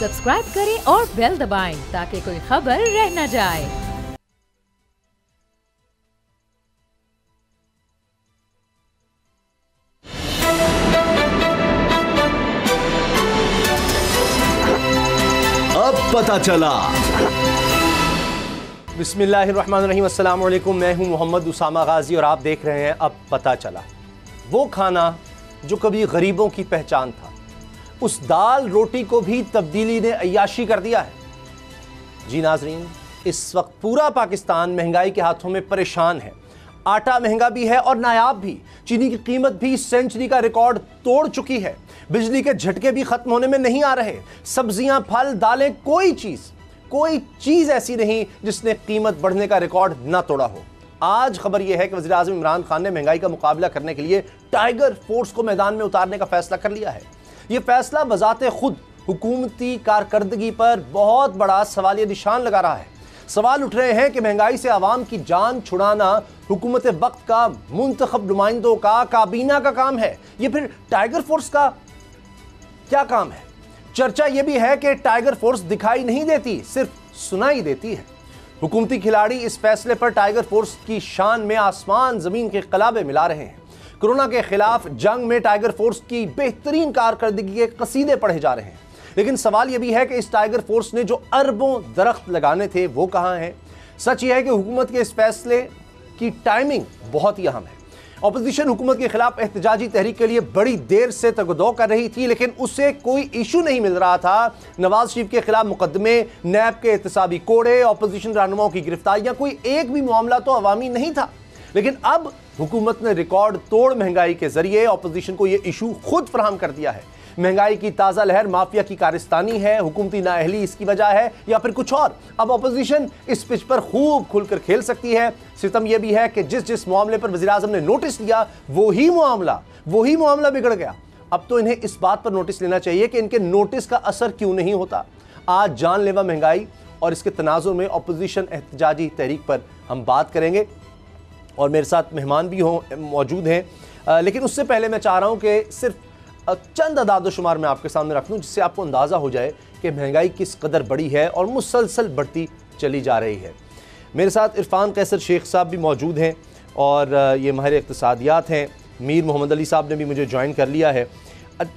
Subscribe करें और bell दबाएं ताकि कोई खबर रह न जाए। अब पता चला। बिस्मिल्लाहिर्रहमानिर्रहीम, अस्सलाम वालेकुम। मैं हूं मोहम्मद उसामा गाजी और आप देख रहे हैं अब पता चला। वो खाना जो कभी गरीबों की पहचान था, उस दाल रोटी को भी तब्दीली ने अय्याशी कर दिया है। जी नाजरीन, इस वक्त पूरा पाकिस्तान महंगाई के हाथों में परेशान है। आटा महंगा भी है और नायाब भी। चीनी की कीमत भी सेंचुरी का रिकॉर्ड तोड़ चुकी है। बिजली के झटके भी खत्म होने में नहीं आ रहे। सब्जियां, फल, दालें, कोई चीज ऐसी नहीं जिसने कीमत बढ़ने का रिकॉर्ड ना तोड़ा हो। आज खबर यह है कि वज़ीर आज़म इमरान खान ने महंगाई का मुकाबला करने के लिए टाइगर फोर्स को मैदान में उतारने का फैसला कर लिया है। यह फैसला बजाते खुद हुकूमती कारकर्दगी पर बहुत बड़ा सवालिया निशान लगा रहा है। सवाल उठ रहे हैं कि महंगाई से आवाम की जान छुड़ाना हुकूमत वक्त का मुंतखब नुमाइंदों का, काबीना का काम है, ये फिर टाइगर फोर्स का क्या काम है? चर्चा यह भी है कि टाइगर फोर्स दिखाई नहीं देती, सिर्फ सुनाई देती है। हुकूमती खिलाड़ी इस फैसले पर टाइगर फोर्स की शान में आसमान जमीन के कलाबे मिला रहे हैं। कोरोना के खिलाफ जंग में टाइगर फोर्स की बेहतरीन कारकर्दगी के कसीदे पढ़े जा रहे हैं। लेकिन सवाल यह भी है कि इस टाइगर फोर्स ने जो अरबों दरख्त लगाने थे वो कहां हैं? सच यह है कि हुकूमत के इस फैसले की टाइमिंग बहुत ही अहम है। ऑपोजिशन हुकूमत के खिलाफ एहतजाजी तहरीक के लिए बड़ी देर से तगदो कर रही थी, लेकिन उससे कोई इशू नहीं मिल रहा था। नवाज शरीफ के खिलाफ मुकदमे, नैब के एहतसाबी कोड़े, ऑपोजिशन रहनुमाओं की गिरफ्तारियां, कोई एक भी मामला तो अवामी नहीं था। लेकिन अब हुकूमत ने रिकॉर्ड तोड़ महंगाई के जरिए ऑपोजिशन को यह इशू खुद फराहम कर दिया है। महंगाई की ताज़ा लहर माफिया की कारिस्तानी है, हुकूमती नाअहली इसकी वजह है, या फिर कुछ और? अब ऑपोजिशन इस पिच पर खूब खुलकर खेल सकती है। सितम यह भी है कि जिस मामले पर वज़ीर आज़म ने नोटिस दिया वही मामला बिगड़ गया। अब तो इन्हें इस बात पर नोटिस लेना चाहिए कि इनके नोटिस का असर क्यों नहीं होता। आज जानलेवा महंगाई और इसके तनाजुर में ऑपोजिशन एहतजाजी तहरीक पर हम बात करेंगे और मेरे साथ मेहमान भी मौजूद हैं। लेकिन उससे पहले मैं चाह रहा हूँ कि सिर्फ चंद अदाद शुमार मैं आपके सामने रख दूं जिससे आपको अंदाज़ा हो जाए कि महंगाई किस कदर बढ़ी है और मुसलसल बढ़ती चली जा रही है। मेरे साथ इरफान कैसर शेख साहब भी मौजूद हैं और ये माहिर इक़्तिसादियात हैं। मीर मोहम्मद अली साहब ने भी मुझे ज्वाइन कर लिया है।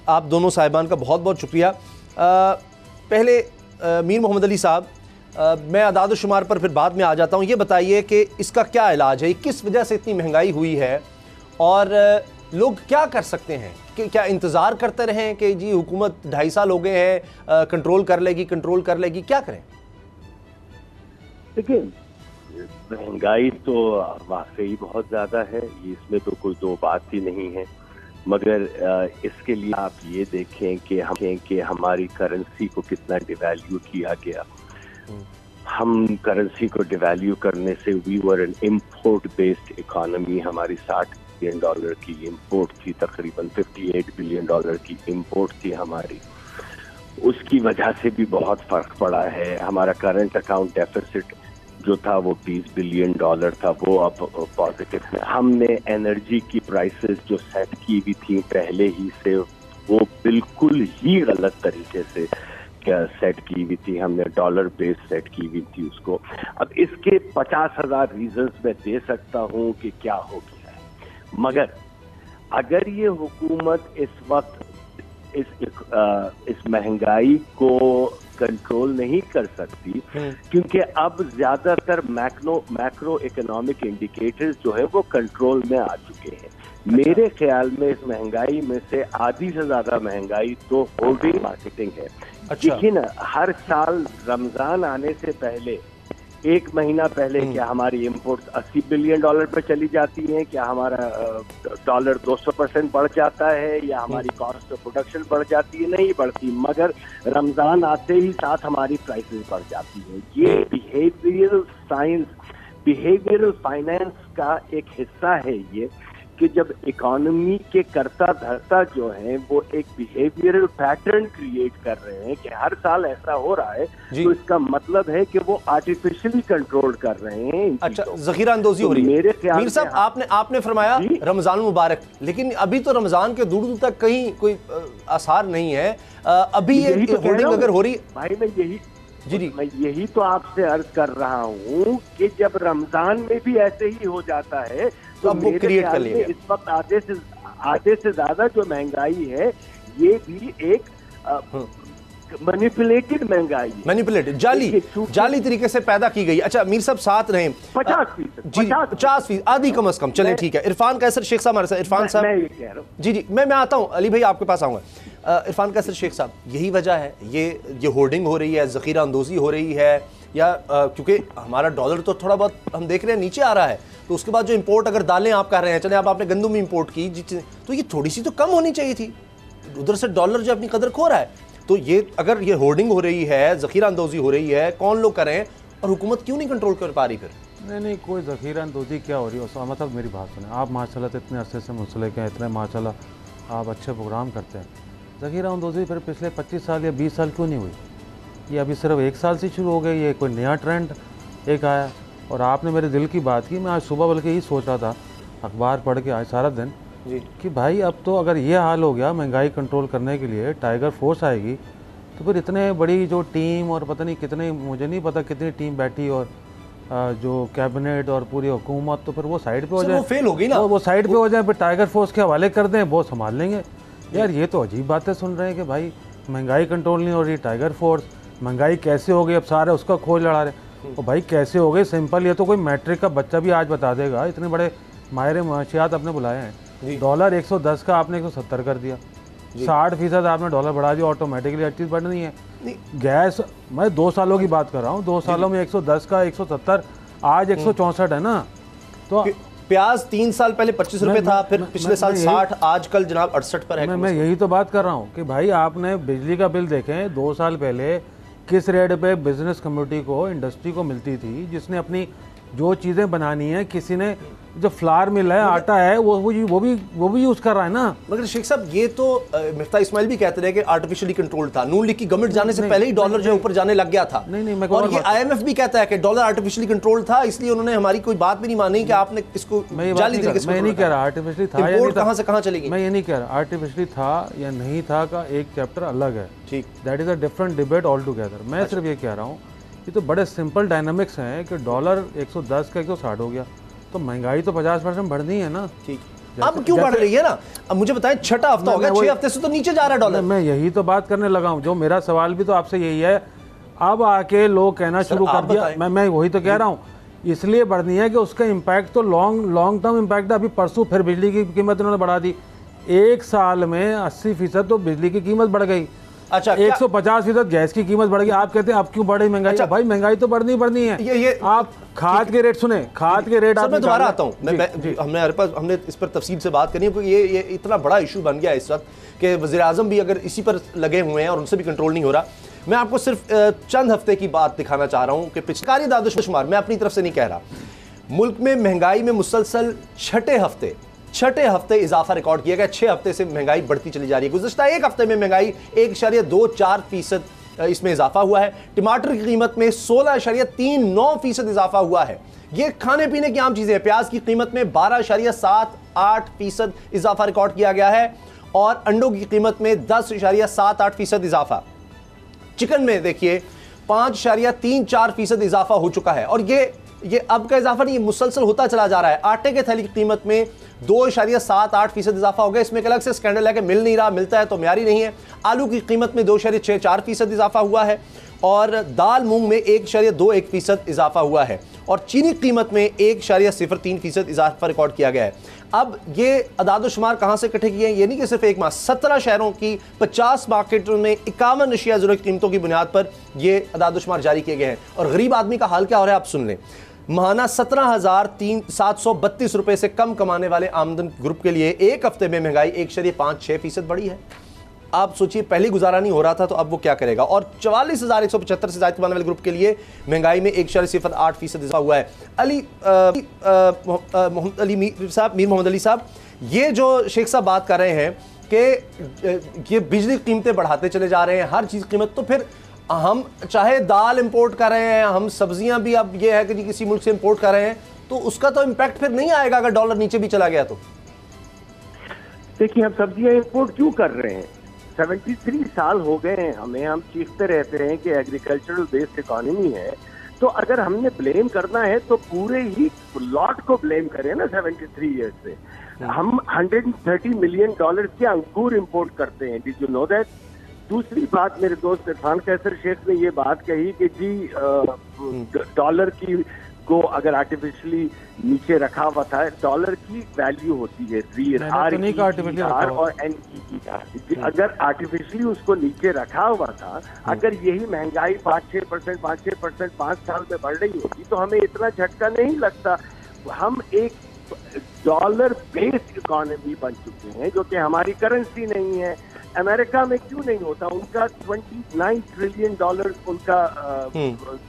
आप दोनों साहिबान का बहुत बहुत शुक्रिया। पहले मीर मोहम्मद अली साहब, मैं अदाद शुमार पर फिर बाद में आ जाता हूँ। ये बताइए कि इसका क्या इलाज है, किस वजह से इतनी महंगाई हुई है और लोग क्या कर सकते हैं? कि क्या इंतज़ार करते रहें कि जी हुकूमत 2.5 साल हो गए हैं, कंट्रोल कर लेगी, क्या करें? देखिए, महंगाई तो वाकई बहुत ज़्यादा है, इसमें तो कोई दो बात ही नहीं है। मगर इसके लिए आप ये देखें कि हमारी करेंसी को कितना डिवैल्यू किया गया। हम करेंसी को डिवैल्यू करने से we were an import based economy. हमारी $60 बिलियन की इंपोर्ट थी, तकरीबन $58 बिलियन की इंपोर्ट थी हमारी। उसकी वजह से भी बहुत फर्क पड़ा है। हमारा करंट अकाउंट डेफिसिट जो था वो $20 बिलियन था, वो अब पॉजिटिव है। हमने एनर्जी की प्राइसेस जो सेट की हुई थी पहले ही से, वो बिल्कुल ही गलत तरीके से सेट की हुई थी। हमने डॉलर बेस सेट की हुई थी उसको। अब इसके 50,000 रीजंस मैं दे सकता हूँ कि क्या हो गया है, मगर अगर ये हुकूमत इस वक्त इस महंगाई को कंट्रोल नहीं कर सकती, क्योंकि अब ज्यादातर मैक्रो इकोनॉमिक इंडिकेटर्स जो है वो कंट्रोल में आ चुके हैं। मेरे ख्याल में इस महंगाई में से आधी से ज्यादा महंगाई तो होल्डिंग मार्केटिंग है। देखिए ना, हर साल रमजान आने से पहले, एक महीना पहले, क्या हमारी इंपोर्ट्स $80 बिलियन पे चली जाती हैं? क्या हमारा डॉलर 200% बढ़ जाता है या हमारी कॉस्ट ऑफ प्रोडक्शन बढ़ जाती है? नहीं बढ़ती, मगर रमजान आते ही साथ हमारी प्राइसेस बढ़ जाती हैं। ये बिहेवियरल फाइनेंस का एक हिस्सा है ये, कि जब इकोनॉमी के कर्ता धर्ता जो हैं वो एक बिहेवियरल पैटर्न क्रिएट कर रहे हैं कि हर साल ऐसा हो रहा है, तो इसका मतलब है कि वो आर्टिफिशियली कंट्रोल कर रहे हैं। अच्छा, जखीरा अंदोजी हो रही है। मेरे ख्याल मीर साहब आपने फरमाया रमजान मुबारक, लेकिन अभी तो रमजान के दूर दूर तक कहीं कोई आसार नहीं है। अभी ये होर्डिंग अगर हो रही, भाई मैं यही जी मैं यही तो आपसे अर्ज कर रहा हूँ कि जब रमजान में भी ऐसे ही हो जाता है तो अब वो क्रिएट कर लिया। इस वक्त आधे से ज्यादा जो महंगाई है ये भी एक मैनिपुलेटेड महंगाई है, मैनिपुलेटेड जाली तरीके से पैदा की गई। अच्छा मीर साहब साथ रहे 50%, आधी कम से कम। चलें ठीक है। इरफान कैसर शेख साहब हमारे साथ। इरफान साहब मैं ये कह रहा हूँ जी मैं आता हूँ, अली भाई आपके पास आऊँगा। इरफान कैसर शेख साहब, यही वजह है ये होर्डिंग हो रही है, जखीरा अंदोजी हो रही है, या क्योंकि हमारा डॉलर तो थोड़ा बहुत हम देख रहे हैं नीचे आ रहा है, तो उसके बाद जो इंपोर्ट अगर दालें आप कर रहे हैं, चले आपने गंदम इंपोर्ट की, तो ये थोड़ी सी तो कम होनी चाहिए थी। उधर से डॉलर जो अपनी कदर खो रहा है, तो ये अगर ये होर्डिंग हो रही है, जखीरा अंदोजी हो रही है, कौन लोग कर रहे हैं और हुकूमत क्यों नहीं कंट्रोल कर पा रही? फिर नहीं कोई जखीरा अंदोजी क्या हो रही है उसामा साहब, मेरी बात सुने। आप माशाल्लाह तो इतने अरसे से मुंसलिक हैं, इतने माशाल्लाह आप अच्छे प्रोग्राम करते हैं। जखीरा अंदोजी फिर पिछले 25 साल या 20 साल क्यों नहीं हुई? ये अभी सिर्फ 1 साल से शुरू हो गई, ये कोई नया ट्रेंड एक आया। और आपने मेरे दिल की बात की, मैं आज सुबह बल्कि यही सोच रहा था अखबार पढ़ के आज सारा दिन जी कि भाई अब तो अगर ये हाल हो गया, महंगाई कंट्रोल करने के लिए टाइगर फोर्स आएगी, तो फिर इतने बड़ी जो टीम और पता नहीं कितने, मुझे नहीं पता कितनी टीम बैठी और जो कैबिनेट और पूरी हुकूमत, तो फिर वो साइड पे हो जाए, वो फेल हो गई ना, वो साइड पे हो जाए, फिर टाइगर फोर्स के हवाले कर दें, वो संभाल लेंगे। यार ये तो अजीब बातें सुन रहे हैं कि भाई महंगाई कंट्रोल नहीं हो रही, टाइगर फोर्स, महंगाई कैसे हो गई, अब सारे उसका खोज लड़ा रहे। और भाई कैसे हो गए? सिंपल, ये तो कोई मैट्रिक का बच्चा भी आज बता देगा। इतने बड़े माहिर माशियात आपने बुलाए हैं। डॉलर 110 का आपने 170 कर दिया, 60% आपने डॉलर बढ़ा दिया, ऑटोमेटिकली हर चीज़ बढ़ रही है। गैस, मैं 2 सालों की बात कर रहा हूँ, 2 सालों में 110 का 170, आज 164 है ना। तो प्याज 3 साल पहले 25 रुपए था, फिर पिछले साल 60, आजकल जनाब 68 पर है। मैं यही तो बात कर रहा हूँ कि भाई आपने बिजली का बिल देखें 2 साल पहले किस रेट पे बिजनेस कम्युनिटी को, इंडस्ट्री को मिलती थी, जिसने अपनी जो चीज़ें बनानी है, किसी ने जो फ्लावर मिल रहा है, आटा है, वो भी यूज़ कर रहा है ना। मगर शेख साहब ये तो मिफ्ता इस्माइल भी कहते रहे कि आर्टिफिशियली कंट्रोल था, नून लीग की गवर्नमेंट जाने से पहले ही डॉलर जो ऊपर जाने लग गया था। नहीं, और ये IMF भी कहता है कि डॉलर आर्टिफिशियली कंट्रोल था, इसलिए उन्होंने हमारी कोई बात भी नहीं मानी कि आपने इसको जाली तरीके से। मैं नहीं कह रहा आर्टिफिशियली था या नहीं था, कहां से कहां चलेगी, मैं ये नहीं कह रहा आर्टिफिशियली था या नहीं था का एक चैप्टर अलग है, ठीक, that is a different debate all together. मैं सिर्फ ये कह रहा हूँ ये तो बड़े सिंपल डायनामिक्स हैं कि डॉलर 110 का 160 हो गया, तो महंगाई तो 50% बढ़नी है ना। ठीक, अब क्यों बढ़ रही है ना? अब मुझे बताएं, 6वां हफ्ता हो गया, 6 हफ्ते से तो नीचे जा रहा है डॉलर। मैं यही तो बात करने लगा हूँ, जो मेरा सवाल भी तो आपसे यही है। अब आके लोग कहना शुरू कर दिया, मैं वही तो कह रहा हूँ, इसलिए बढ़नी है कि उसका इम्पैक्ट तो लॉन्ग टर्म इम्पैक्ट है। अभी परसों फिर बिजली की कीमत उन्होंने बढ़ा दी, 1 साल में 80% तो बिजली की कीमत बढ़ गई। अच्छा, 150% गैस की कीमत बढ़ गई। आप कहते हैं अब क्यों बढ़ी महंगाई? अच्छा, भाई महंगाई तो बढ़नी है। ये आप खाद के रेट सुने, खाद के रेट। मैं दोबारा आता हूँ, हमने इस पर तफसील से बात करनी है, क्योंकि ये इतना बड़ा इशू बन गया है इस वक्त कि वज़ीर आज़म भी अगर इसी पर लगे हुए हैं और उनसे भी कंट्रोल नहीं हो रहा। मैं आपको सिर्फ चंद हफ्ते की बात दिखाना चाह रहा हूँ कि पिछकारी दादोशुमार, मैं अपनी तरफ से नहीं कह रहा, मुल्क में महंगाई में मुसलसल छठे हफ्ते इजाफा रिकॉर्ड किया गया। 6 हफ्ते से महंगाई बढ़ती चली जा रही है। गुज़श्ता 1 हफ्ते में महंगाई 1.24% इसमें इजाफा हुआ है। टमाटर की कीमत में 16.39% इजाफा हुआ है। ये खाने पीने की आम चीजें हैं। प्याज की कीमत में 12.78% इजाफा रिकॉर्ड किया गया है और अंडों की कीमत में 10.78% इजाफा। चिकन में देखिए 5.34% इजाफा हो चुका है और ये अब का इजाफा नहीं, मुसलसल होता चला जा रहा है। आटे के थैली की कीमत में 2.78% इजाफा हो गया। इसमें एक अलग से स्कैंडल है कि मिल नहीं रहा, मिलता है तो म्यारी नहीं है। आलू की कीमत में 2.64% इजाफा हुआ है और दाल मूंग में 1.21% इजाफा हुआ है और चीनी की कीमत में 1.03% इजाफा रिकॉर्ड किया गया है। अब ये अदाद-ओ-शुमार कहां से इकट्ठे किए हैं? ये नहीं कि सिर्फ एक माह, 17 शहरों की 50 मार्केटों में 51 अशिया ज़रूरत कीमतों की बुनियाद पर ये अदाद-ओ-शुमार जारी किए गए हैं। और गरीब आदमी का हाल क्या हो रहा है आप सुन लें। महाना 17,732 रुपए से कम कमाने वाले आमदन ग्रुप के लिए एक हफ्ते में महंगाई 1.56% बढ़ी है। आप सोचिए, पहले गुजारा नहीं हो रहा था तो अब वो क्या करेगा। और 44,175 से ज्यादा कमाने वाले ग्रुप के लिए महंगाई में 1.08% इजाफा हुआ है। मीर मोहम्मद अली साहब, ये जो शेख साहब बात कर रहे हैं कि ये बिजली कीमतें बढ़ाते चले जा रहे हैं, हर चीज़ कीमत, तो फिर हम चाहे दाल इंपोर्ट कर रहे हैं, हम सब्जियां भी अब ये है कि जी किसी मुल्क से इंपोर्ट कर रहे हैं, तो उसका तो इम्पैक्ट फिर नहीं आएगा अगर डॉलर नीचे भी चला गया तो। देखिए, हम सब्जियां इंपोर्ट क्यों कर रहे हैं? 73 साल हो गए हैं हमें, हम चीखते रहते हैं कि एग्रीकल्चरल बेस्ड इकोनॉमी है, तो अगर हमने ब्लेम करना है तो पूरे ही लॉट को ब्लेम करें ना। 73 ईयर्स से हम $130 मिलियन के अंगूर इंपोर्ट करते हैं। Did you know that? दूसरी बात, मेरे दोस्त इरफान कैसर शेख ने ये बात कही कि जी डॉलर की को अगर आर्टिफिशियली नीचे रखा हुआ था, डॉलर की वैल्यू होती है RER और NE। अगर आर्टिफिशियली उसको नीचे रखा हुआ था, अगर यही महंगाई 5-6% 5 साल में बढ़ रही होती तो हमें इतना झटका नहीं लगता। हम एक डॉलर बेस्ड इकोनॉमी बन चुके हैं, जो कि हमारी करेंसी नहीं है। अमेरिका में क्यों नहीं होता? उनका $29 ट्रिलियन उनका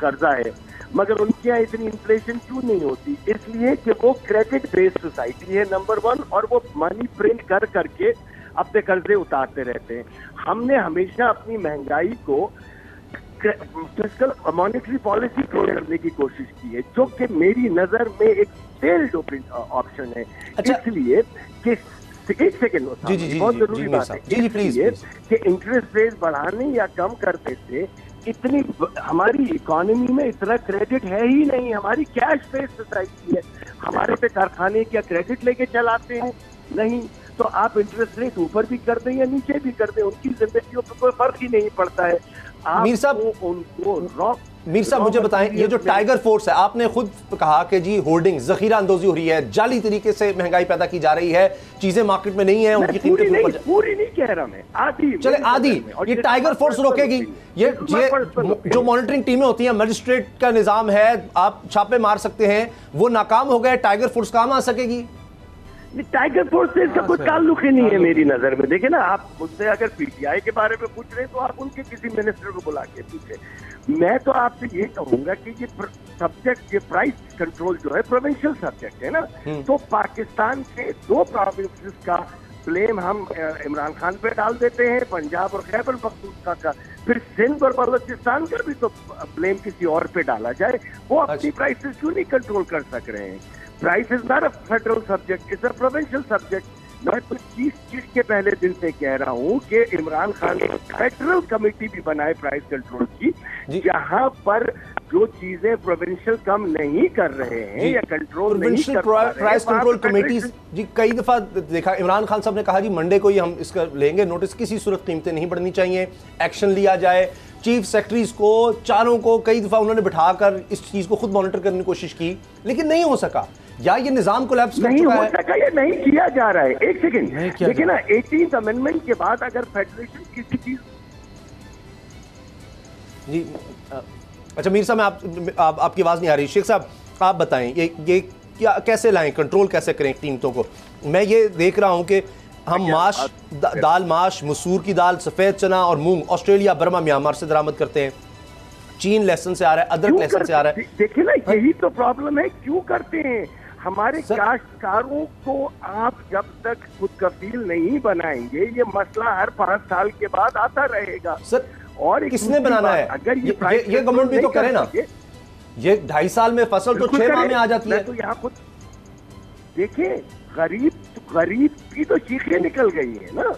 कर्जा है, मगर उनके यहाँ इतनी इन्फ्लेशन क्यों नहीं होती? इसलिए कि वो क्रेडिट बेस्ड सोसाइटी है, नंबर 1, और वो मनी प्रिंट कर करके अपने कर्जे उतारते रहते हैं। हमने हमेशा अपनी महंगाई को फिस्कल मॉनेटरी पॉलिसी करने की कोशिश की है, जो कि मेरी नजर में एक फेल्ड ऑप्शन है। इसलिए कि एक सेकेंड, बहुत जरूरी बात है, कि इंटरेस्ट रेट बढ़ाने या कम करने से इतनी हमारी इकोनॉमी में इतना क्रेडिट है ही नहीं। हमारी कैश बेस्ड सोसाइटी है, हमारे पे कारखाने क्या क्रेडिट लेके चलाते हैं? नहीं। तो आप इंटरेस्ट रेट ऊपर भी कर दें या नीचे भी कर दें, उनकी जिंदगियों पर कोई फर्क ही नहीं पड़ता है। मीर साहब मुझे बताएं, ये जो टाइगर फोर्स है, आपने खुद कहा कि जी होर्डिंग, जखीरा अंदोजी हो रही है, जाली तरीके से महंगाई पैदा की जा रही है, चीजें मार्केट में नहीं है, उनकी कीमतें पूरी नहीं कह रहा मैं, आधी चले आधी। ये टाइगर फोर्स रोकेगी? ये जो मॉनिटरिंग टीमें होती हैं, मजिस्ट्रेट का निजाम है, आप छापे मार सकते हैं, वो नाकाम हो गए, टाइगर फोर्स काम आ सकेगी? टाइगर फोर्स से इसका कोई ताल्लुक ही नहीं है मेरी नजर में। देखिए ना, आप मुझसे अगर PTI के बारे में पूछ रहे हैं तो आप उनके किसी मिनिस्टर को बुला के पूछे। मैं तो आपसे ये कहूंगा कि ये सब्जेक्ट, ये प्राइस कंट्रोल जो है प्रोविंशियल सब्जेक्ट है ना, तो पाकिस्तान के 2 प्रोविंसेस का ब्लेम हम इमरान खान पे डाल देते हैं, पंजाब और खैबर पख्तूनख्वा का, फिर सिंध और बलोचिस्तान का भी तो ब्लेम किसी और पे डाला जाए। वो अपनी प्राइसेस क्यों नहीं कंट्रोल कर सक रहे हैं? Price is not a federal subject, it's a provincial subject. मैं तो चीज के पहले दिन से कह रहा हूँ कि इमरान खान ने फेडरल कमेटी भी बनाए प्राइस कंट्रोल की, जहां पर जो चीजें प्रोविंशियल कम नहीं कर रहे हैं या कंट्रोल नहीं कर रहे हैं, प्राइस कंट्रोल कमेटी जी कई दफा देखा, इमरान खान साहब ने कहा जी मंडे को ही हम इसका लेंगे नोटिस, किसी सूरत कीमतें नहीं बढ़नी चाहिए, एक्शन लिया जाए। चीफ सेक्रेटरीज को चारों को कई दफा उन्होंने बिठाकर इस चीज को खुद मॉनिटर करने की कोशिश की, लेकिन नहीं हो सका। या ये निजाम कोलैप्स कर चुका है? नहीं हो सका, ये नहीं किया जा रहा है। एक सेकंड देखिए ना, 18th अमेंडमेंट के बाद अगर फेडरेशन किसी चीज जी अच्छा मीर साहब, आपकी आवाज नहीं आ रही। शेख साहब आप बताएं, ये क्या कैसे लाएं, कंट्रोल कैसे करें कीमतों को? मैं ये देख रहा हूं कि हम माश, दाल माश, मसूर की दाल, सफेद चना और मूंग ऑस्ट्रेलिया, बर्मा, म्यांमार से दरामद करते हैं। चीन लेसन से आ रहा है, अदरक लेसन से आ रहा है। देखिए ना, यही तो प्रॉब्लम है, क्यों करते हैं? हमारे काश्तकारों को आप जब तक खुद कफील नहीं बनाएंगे, ये मसला हर 5 साल के बाद आता रहेगा। सर और किसने बनाना है? अगर ये गवर्नमेंट भी तो करे ना। ये 2.5 साल में फसल तो 6 माह में आ जाती है। तो यहाँ खुद देखिए, गरीब की तो चीखें निकल गई है ना।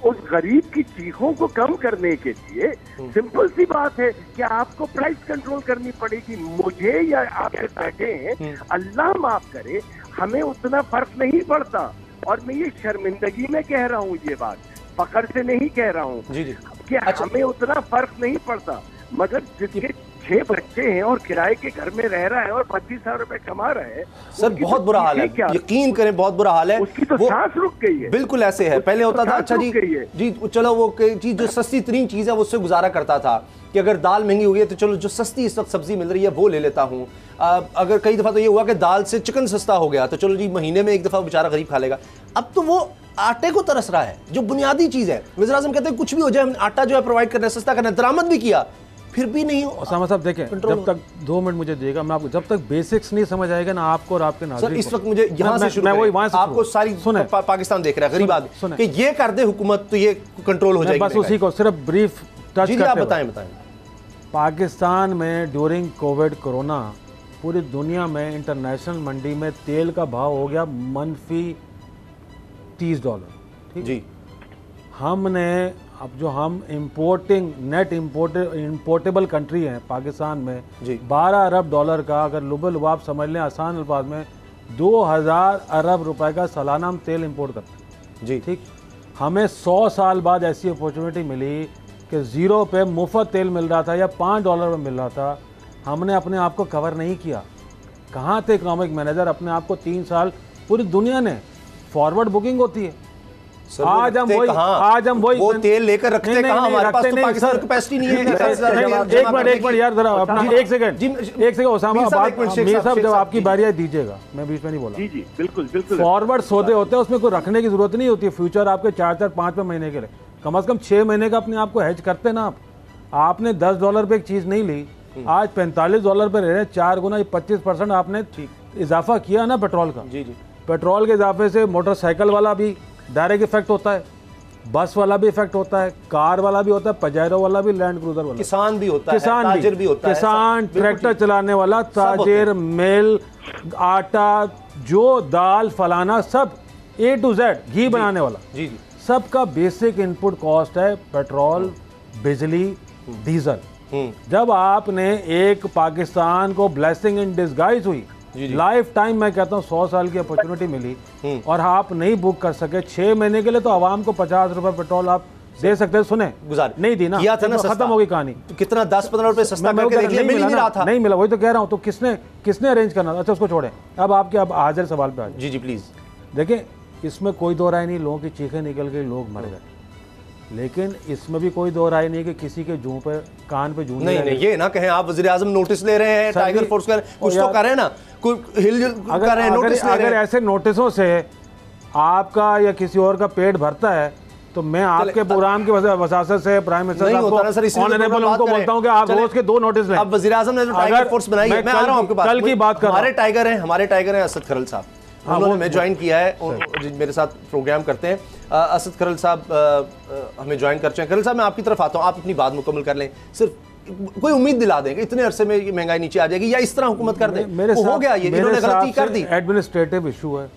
उस गरीब की चीखों को कम करने के लिए सिंपल सी बात है कि आपको प्राइस कंट्रोल करनी पड़ेगी। मुझे या आप बैठे हैं, अल्लाह माफ करे, हमें उतना फर्क नहीं पड़ता। और मैं ये शर्मिंदगी में कह रहा हूँ, ये बात फखर से नहीं कह रहा हूँ कि हमें उतना फर्क नहीं पड़ता। मगर जिसके 6 बच्चे हैं और किराए के घर में रह रहा है और 25,000 रुपए कमा रहा है, सर बहुत बुरा हाल है, यकीन करें बहुत बुरा हाल है। उसकी तो सांस रुक गई है। बिल्कुल ऐसे है। पहले होता था अच्छा जी चलो वो चीज जो सस्ती तरीन चीज है वो उससे गुजारा करता था कि अगर दाल महंगी हुई है तो चलो जो सस्ती इस वक्त सब्जी मिल रही है वो ले लेता हूँ। अगर कई दफा तो ये हुआ कि दाल से चिकन सस्ता हो गया तो चलो जी महीने में एक दफा बेचारा गरीब खा लेगा। अब तो वो आटे को तरस रहा है जो बुनियादी चीज है। वज़ीर आज़म कहते हैं कुछ भी हो जाए, आटा जो है प्रोवाइड करना है, सस्ता करना है। दरामद भी किया, फिर भी नहीं हो। ओसामा साहब देखें, जब तक 2 मिनट मुझे देगा मैं आपको, जब तक बेसिक्स नहीं समझ आएगा ना आपको और आपके नाज़रीन सर, इस वक्त मुझे यहाँ से शुरू मैं वही वहाँ से आपको सारी पाकिस्तान देख रहा है, गरीब आदमी कि ये कर दे हुकूमत तो ये कंट्रोल हो जाएगी। बस उसी को सिर्फ ब्रीफ टच करते आप बताएं। पाकिस्तान में ड्यूरिंग कोविड कोरोना पूरी दुनिया में इंटरनेशनल मंडी में तेल का भाव हो गया -$30। ठीक जी। हमने अब जो हम नेट इम्पोर्टेबल कंट्री हैं पाकिस्तान में, 12 अरब डॉलर का, अगर लुबा समझ लें आसान अल्फाज में, 2000 अरब रुपए का सालाना हम तेल इंपोर्ट करते हैं जी। ठीक, हमें 100 साल बाद ऐसी अपॉर्चुनिटी मिली कि 0 पे मुफ्त तेल मिल रहा था या $5 में मिल रहा था। हमने अपने आप को कवर नहीं किया। कहाँ थे इकोनॉमिक मैनेजर? अपने आप को 3 साल पूरी दुनिया ने फॉरवर्ड बुकिंग होती है। आज हम वही वो तेल लेकर रखते हैं कहाँ? हमारे पास तो पाकिस्तान की कैपेसिटी नहीं है। एक मिनट यार, जरा अपना एक सेकंड ओसामा, मीर साहब जब आपकी बारी आए दीजिएगा, मैं बीच में नहीं बोला। जी जी बिल्कुल बिल्कुल। फॉरवर्ड सौदे होते हैं, उसमें कोई रखने की जरूरत नहीं होती है। फ्यूचर आपके 4-4, 5 महीने के लिए, कम से कम 6 महीने का अपने आप को हेज करते ना। आपने $10 पे एक चीज नहीं ली, आज $45 पे रह रहे हैं, 4 गुना 25% आपने इजाफा किया ना पेट्रोल का। जी जी। पेट्रोल के इजाफे से मोटरसाइकिल वाला भी डायरेक्ट इफेक्ट होता है, बस वाला भी इफेक्ट होता है, कार वाला भी होता है, पजायरो वाला भी, लैंड क्रूजर वाला, किसान भी होता है, ताजिर भी होता है, किसान, ट्रैक्टर चलाने वाला, ताजिर, मिल, आटा, जो दाल फलाना, सब A to Z, घी बनाने वाला, जी जी, सबका बेसिक इनपुट कॉस्ट है पेट्रोल, बिजली, डीजल। जब आपने एक पाकिस्तान को ब्लेसिंग इन डिस्गाइज हुई, लाइफ टाइम मैं कहता हूँ 100 साल की अपॉर्चुनिटी मिली और आप नहीं बुक कर सके 6 महीने के लिए, तो आवाम को ₹50 पेट्रोल आप दे सकते, सुने गुजार नहीं दी ना, खत्म हो गई कहानी। तो कितना 10-15 रुपए सस्ता करके देख लिया, मिल नहीं रहा था, नहीं मिला, वही तो कह रहा हूँ। तो किसने अरेंज करना था? अच्छा उसको छोड़े, अब आपके अब हाजिर सवाल पे आ जाए। जी जी प्लीज। देखिए, इसमें कोई दो राय नहीं, लोगों की चीखें निकल गई, लोग मर गए, लेकिन इसमें भी कोई दो राय नहीं कि किसी के जूं पे कान पे जूं नहीं ये ना कहें आप वज़ीर आज़म नोटिस ले रहे हैं, टाइगर फोर्स कर कुछ तो कर रहे हैं ना, कोई हिलजुल कर रहे हैं, नोटिस ले रहे हैं। अगर ऐसे नोटिसों से आपका या किसी और का पेट भरता है तो मैं आपके प्रोग्राम की वसासत से प्राइम मिनिस्टर साहब को ऑनरेबल उनको बोलता हूं कि आप रोज के 2 नोटिस लें। अब वज़ीर आज़म ने जो टाइगर फोर्स बनाई है, मैं आ रहा हूं आपके पास, कल की बात कर, हमारे टाइगर हैं असद खरल साहब, उन्होंने मैं ज्वाइन किया है, मेरे साथ प्रोग्राम करते हैं। असद खरल साहब हमें ज्वाइन कर चुके हैं। खरल साहब मैं आपकी तरफ आता हूँ, आप अपनी बात मुकम्मल कर लें, सिर्फ कोई उम्मीद दिला दें कि इतने अरसे में महंगाई नीचे आ जाएगी या इस तरह हुकूमत कर दें? हो गया ये, इन्होंने गलती कर दी, एडमिनिस्ट्रेटिव इशू है।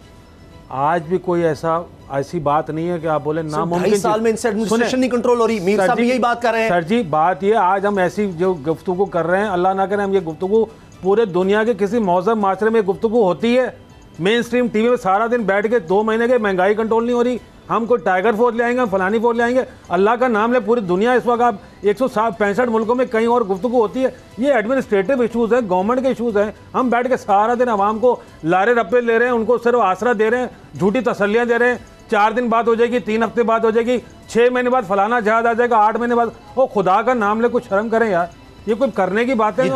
आज भी कोई ऐसी बात नहीं है कि आप बोले नामुमकिन। 2.5 साल में इनसे एडमिनिस्ट्रेशन नहीं कंट्रोल हो रही। मीर साहब भी यही बात कर रहे हैं। सर जी, बात ये, आज हम ऐसी जो गुफ्तगू कर रहे हैं, अल्लाह ना करे हम ये गुफ्तगू पूरे दुनिया के किसी मौजूद माशरे में गुफ्तगू होती है, मेन स्ट्रीम टीवी में सारा दिन बैठ के 2 महीने के महंगाई कंट्रोल नहीं हो रही, हम कोई टाइगर फोर्स ले आएंगे, फलानी फोर्स ले आएंगे, अल्लाह का नाम ले, पूरी दुनिया इस वक्त आप 165 मुल्कों में कहीं और गुफ्तगू होती है। ये एडमिनिस्ट्रेटिव इशूज़ हैं, गवर्नमेंट के इशूज़ हैं। हम बैठ के सारा दिन आवाम को लारे रप्पे ले रहे हैं, उनको सिर्फ आसरा दे रहे हैं, झूठी तसल्लियाँ दे रहे हैं। 4 दिन बाद हो जाएगी, 3 हफ्ते बाद हो जाएगी, 6 महीने बाद फलाना जहाज आ जाएगा, 8 महीने बाद। ओ खुदा का नाम ले, कुछ शर्म करें यार, ये कोई करने की बात है? तो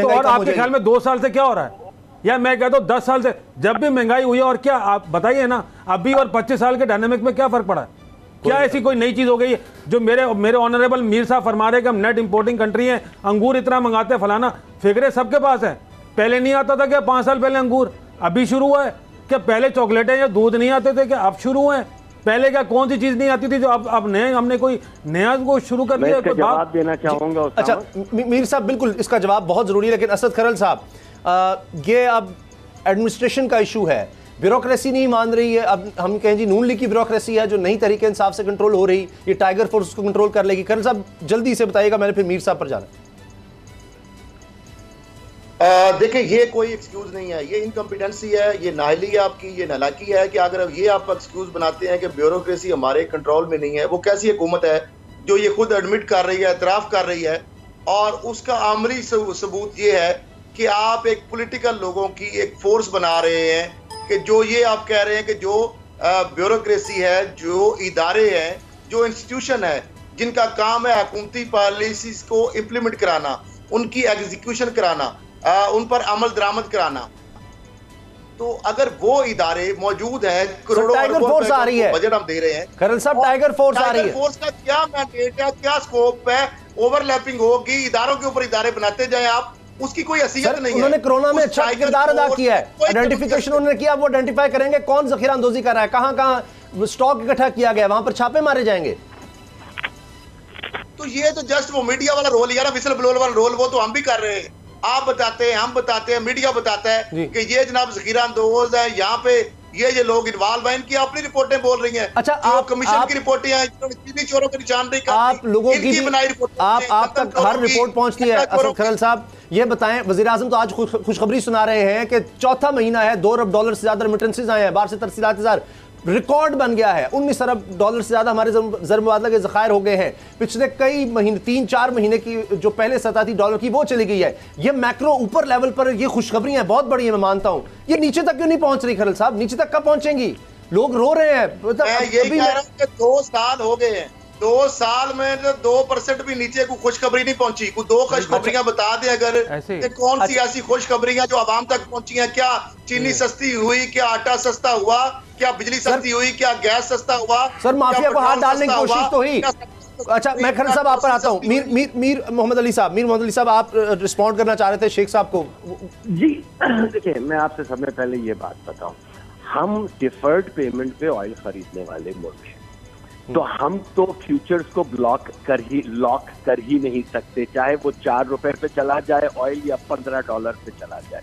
और आपके ख्याल में 2 साल से क्या हो रहा है? या मैं कहता हूँ 10 साल से जब भी महंगाई हुई है, और क्या आप बताइए ना, अभी और 25 साल के डायनामिक में क्या फर्क पड़ा है? क्या ऐसी कोई नई चीज हो गई है जो मेरे ऑनरेबल मीर साहब फरमा रहे कि हम नेट इंपोर्टिंग कंट्री हैं, अंगूर इतना मंगाते हैं, फलाना फिगरे सबके पास है। पहले नहीं आता था क्या? 5 साल पहले अंगूर, अभी शुरू हुआ है क्या? पहले चॉकलेटें या दूध नहीं आते थे क्या? अब शुरू हुए? पहले क्या कौन सी चीज नहीं आती थी जो अब नए हमने कोई नया को शुरू कर दिया? जवाब देना चाहूंगा। अच्छा मीर साहब, बिल्कुल इसका जवाब बहुत जरूरी है, लेकिन असद खरल साहब, ये अब एडमिनिस्ट्रेशन का इशू है, ब्यूरोक्रेसी नहीं मान रही है। अब हम कहें जी नून लीग की ब्यूरोक्रेसी है जो नई तरीके इंसाफ से कंट्रोल हो रही, ये टाइगर फोर्स को कंट्रोल कर लेगी। खरल साहब जल्दी से बताइएगा, मैंने फिर मीर साहब पर जाना। देखिए, ये कोई एक्सक्यूज नहीं है, ये इनकम्पिटेंसी है, ये नाहली है आपकी, ये नालाकी है कि अगर ये आप एक्सक्यूज बनाते हैं कि ब्यूरोक्रेसी हमारे कंट्रोल में नहीं है। वो कैसी हुकूमत है जो ये खुद एडमिट कर रही है, एतराफ़ कर रही है, और उसका आमली सबूत ये है कि आप एक पॉलिटिकल लोगों की एक फोर्स बना रहे हैं कि जो ये आप कह रहे हैं कि जो ब्यूरोक्रेसी है, जो इदारे हैं, जो इंस्टीट्यूशन है, जिनका काम है हुकूमती पॉलिसीज को इम्प्लीमेंट कराना, उनकी एग्जीक्यूशन कराना, उन पर अमल दरामद कराना, तो अगर वो इदारे मौजूद है, करोड़ों टाइगर फोर्स आ रही है, बजट हम दे रहे हैं कर्नल साहब, टाइगर फोर्स आ रही है, टाइगर फोर्स का क्या मैंडेट है, क्या स्कोप है, ओवरलैपिंग होगी, इदारों के ऊपर इदारे बनाते जाए आप, उसकी कोई हैसियत नहीं है। उन्होंने कोरोना में अच्छा किरदार अदा किया है, आइडेंटिफिकेशन उन्होंने किया, वो आइडेंटिफाई करेंगे कौन जखीरा अंदोजी कर रहा है, कहां कहां स्टॉक इकट्ठा किया गया, वहां पर छापे मारे जाएंगे। तो ये तो जस्ट वो मीडिया वाला रोल है ना, विसल ब्लोअर वाला रोल, वो तो हम भी कर रहे हैं। आप बताते हैं, हम बताते हैं, मीडिया बताता है कि ये जनाब जखीरा अंदोज है, यहाँ पे ये लोग इन्वॉल्व हैं, इनकी अपनी रिपोर्टें बोल रही हैं। अच्छा, आप कमीशन की रिपोर्टें हैं, चीनी चोरों की निशानदेही करती, आप लोगों की बनाई रिपोर्ट, आप तक हर रिपोर्ट पहुंचती है। असद खरल साहब, ये बताएं, वज़ीर आज़म तो आज खुशखबरी सुना रहे हैं कि चौथा महीना है, $2 अरब से ज्यादा रेमिटेंसेस आए हैं, बाहर से तरसीलात हजार, रिकॉर्ड बन गया है, $19 अरब से ज्यादा हमारे ज़र मुबादला के ज़खायर हो गए हैं। पिछले कई महीने, 3-4 महीने की जो पहले सतह थी डॉलर की, वो चली गई है। ये मैक्रो ऊपर लेवल पर ये खुशखबरियां बहुत बड़ी है, मैं मानता हूं। ये नीचे तक क्यों नहीं पहुंच रही खरल साहब? नीचे तक कब पहुंचेंगी? लोग रो रहे हैं। मैं यही कह रहा हूं कि 2 साल हो गए हैं, 2 साल में 2% भी नीचे को खुशखबरी नहीं पहुंची। कोई 2 खुशखबरियां बता दें अगर, कौन सी ऐसी खुशखबरियां जो आवाम तक पहुंची हैं? क्या चीनी सस्ती हुई, क्या आटा सस्ता हुआ, क्या बिजली सस्ती हुई, क्या गैस सस्ता हुआ? सर माफिया को हाथ डालने की कोशिश तो हुई। अच्छा, मैं खरल साहब आप पर आता हूँ। मीर मोहम्मद अली साहब, आप रिस्पॉन्ड करना चाह रहे थे शेख साहब को। जी देखिए, मैं आपसे सबसे पहले ये बात बताऊं, हम डिफर्ड पेमेंट पे ऑयल खरीदने वाले मुल्क हैं, तो हम तो फ्यूचर्स को लॉक कर ही नहीं सकते, चाहे वो $4 पे चला जाए ऑयल या $15 पे चला जाए।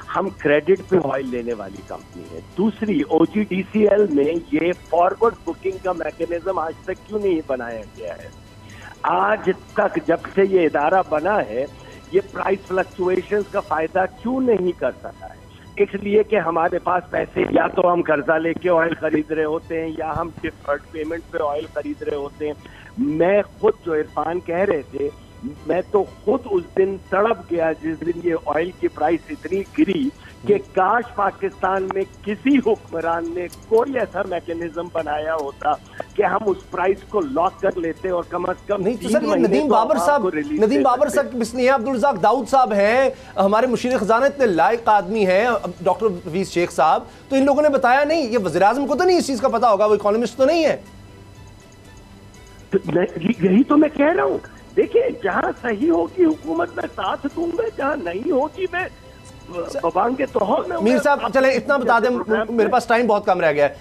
हम क्रेडिट पे ऑयल लेने वाली कंपनी है। दूसरी, OGDCL में ये फॉरवर्ड बुकिंग का मैकेनिज्म आज तक क्यों नहीं बनाया गया है? आज तक जब से ये इदारा बना है, ये प्राइस फ्लक्चुएशंस का फायदा क्यों नहीं कर सका है? इसलिए कि हमारे पास पैसे, या तो हम कर्जा लेके ऑयल खरीद रहे होते हैं, या हम डिफर्ड पेमेंट पे ऑयल खरीद रहे होते हैं। मैं खुद, जो इरफान कह रहे थे, मैं तो खुद उस दिन तड़प गया जिस दिन ये ऑयल की प्राइस इतनी गिरी कि काश पाकिस्तान में किसी हुक्मरान ने कोई ऐसा मैकेनिज्म बनाया होता कि हम उस प्राइस को लॉक कर लेते और कम से कम। नहीं तो सर, ये नदीम बाबर साहब बिस्निया अब्दुल रज़ाक दाऊद साहब हैं, हमारे मुशीर खजाना इतने लायक आदमी हैं, डॉक्टर हफीज शेख साहब, तो इन लोगों ने बताया नहीं? ये वज़ीर आज़म को तो नहीं इस चीज का पता होगा, वो इकोनॉमिस्ट तो नहीं है। यही तो मैं कह रहा हूँ। देखिए, जहाँ सही होगी हुकूमत में साथ दूंगा, जहाँ नहीं होगी मैं बबांगे तो। मीर साहब चले इतना बता दें, मेरे पास टाइम बहुत कम रह गया है,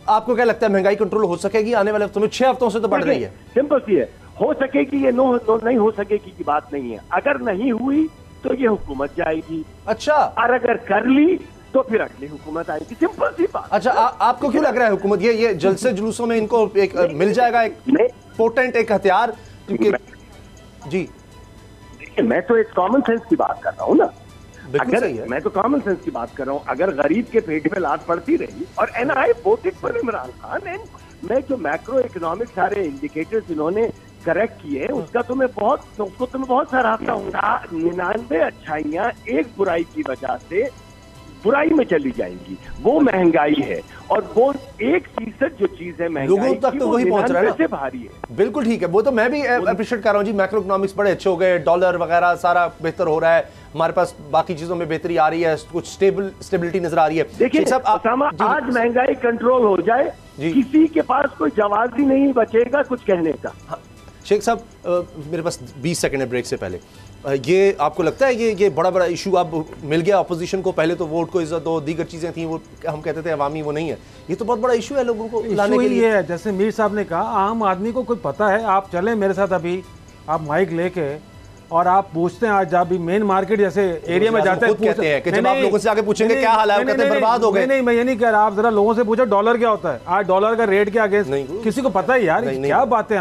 आपको क्या लगता है महंगाई कंट्रोल हो सकेगी आने वाले हफ्तों में? 6 हफ्तों से तो बढ़ रही है। सिंपल सी है, हो सकेगी, ये नो नहीं हो सकेगी की बात नहीं है। अगर नहीं हुई तो ये हुकूमत जाएगी। अच्छा, और अगर कर ली तो फिर अगली हुकूमत आएगी, सिंपल सी बात। अच्छा, आपको क्यों लग रहा है हुकूमत ये जलसे जुलूसों में इनको एक मिल जाएगा एक पोटेंट एक हथियार? जी देखिए, मैं तो एक कॉमन सेंस की बात कर रहा हूँ ना। अगर मैं तो कॉमन सेंस की बात कर रहा हूँ, अगर गरीब के पेट में लात पड़ती रही, और NI voted for Imran Khan, मैं जो मैक्रो इकोनॉमिक सारे इंडिकेटर्स इन्होंने करेक्ट किए, उसको तो मैं बहुत सराहता हूँ। 99 अच्छाइयाँ एक बुराई की वजह से बुराई में चली जाएंगी, वो महंगाई है। और वो 1% जो चीज है महंगाई लोगों तक तो वही पहुंच रहा है से भारी है। बिल्कुल ठीक है, वो तो मैं भी अप्रिशिएट कर रहा हूँ जी। मैक्रो इकोनॉमिक्स बड़े अच्छे हो गए, डॉलर वगैरह सारा बेहतर हो रहा है, हमारे पास बाकी चीजों में बेहतरी आ रही है, कुछ स्टेबिलिटी नजर आ रही है। देखिए आज महंगाई कंट्रोल हो जाए, किसी के पास कोई जवाब ही नहीं बचेगा कुछ कहने का। शेख साहब, मेरे पास 20 सेकंड है ब्रेक से पहले। ये आपको लगता है ये बड़ा इशू अब मिल गया अपोजिशन को? पहले तो वोट को इज्जत दो, दीगर चीजें थी, वो हम कहते थे अवामी, वो नहीं है। ये तो बहुत बड़ा इशू है लोगों को लाने के लिए। है जैसे मीर साहब ने कहा, आम आदमी को कोई पता है? आप चलें मेरे साथ अभी, आप माइक लेके और आप पूछते हैं, आज आप भी मेन मार्केट जैसे एरिया में जाते हैं, कहते हैं कि जब आप लोगों से आके पूछेंगे क्या हाल है, कहते हैं बर्बाद हो गए। नहीं, मैं ये नहीं कह रहा, आप जरा लोगों से पूछो डॉलर क्या होता है, आज डॉलर का रेट क्या अगेंस्ट किसी को पता है? यार क्या बातें,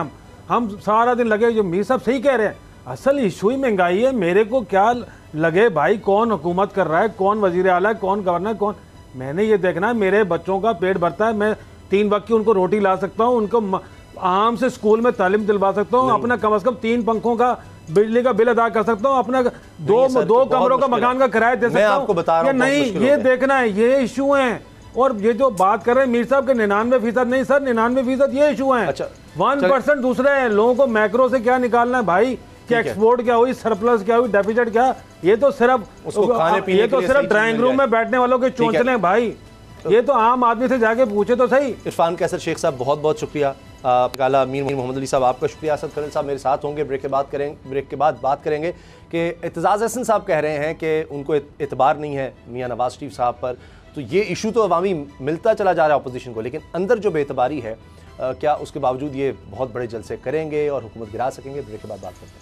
हम सारा दिन लगे। जो मीर साहब सही कह रहे हैं, असल इशू ही महंगाई है। मेरे को क्या लगे भाई, कौन हुकूमत कर रहा है, कौन वजीर आला है, कौन गवर्नर, कौन, मैंने ये देखना है मेरे बच्चों का पेट भरता है, मैं 3 वक्त की उनको रोटी ला सकता हूँ, उनको आराम से स्कूल में तालीम दिलवा सकता हूँ, अपना कम से कम 3 पंखों का बिजली का बिल अदा कर सकता हूँ, अपना दो कमरों का मकान का किराया दे सकता हूँ या नहीं, ये देखना है। ये इशू है। और ये जो बात कर रहे हैं मीर साहब के 99% नहीं सर, 99% ये इशू है। 1% दूसरे हैं। लोगों को मैक्रो से क्या निकालना है भाई? कि एक्सपोर्ट क्या हुई, सरप्लस क्या हुई, डेफिसिट क्या, ये तो सिर्फ उसको खाने पीने ये तो सिर्फ ड्राइंग रूम में बैठने वालों के चोंचले भाई, ये तो आम आदमी से जाके पूछे तो सही। इरफान कैसर शेख साहब बहुत बहुत शुक्रिया। काला मीर मोहम्मद अली साहब आपका शुक्रिया। असद खलील साहब मेरे साथ होंगे, ब्रेक के बाद बात करेंगे कि इत्तेज़ाज़ अहसन साहब कह रहे हैं कि उनको एतबार नहीं है मियां नवाज शरीफ साहब पर, तो ये इशू तो अवामी मिलता चला जा रहा है अपोजिशन को, लेकिन अंदर जो बेतबारी है क्या उसके बावजूद ये बहुत बड़े जलसे करेंगे और हुकूमत गिरा सकेंगे? ब्रेक के बाद बात करते हैं।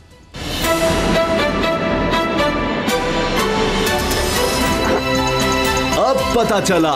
अब पता चला।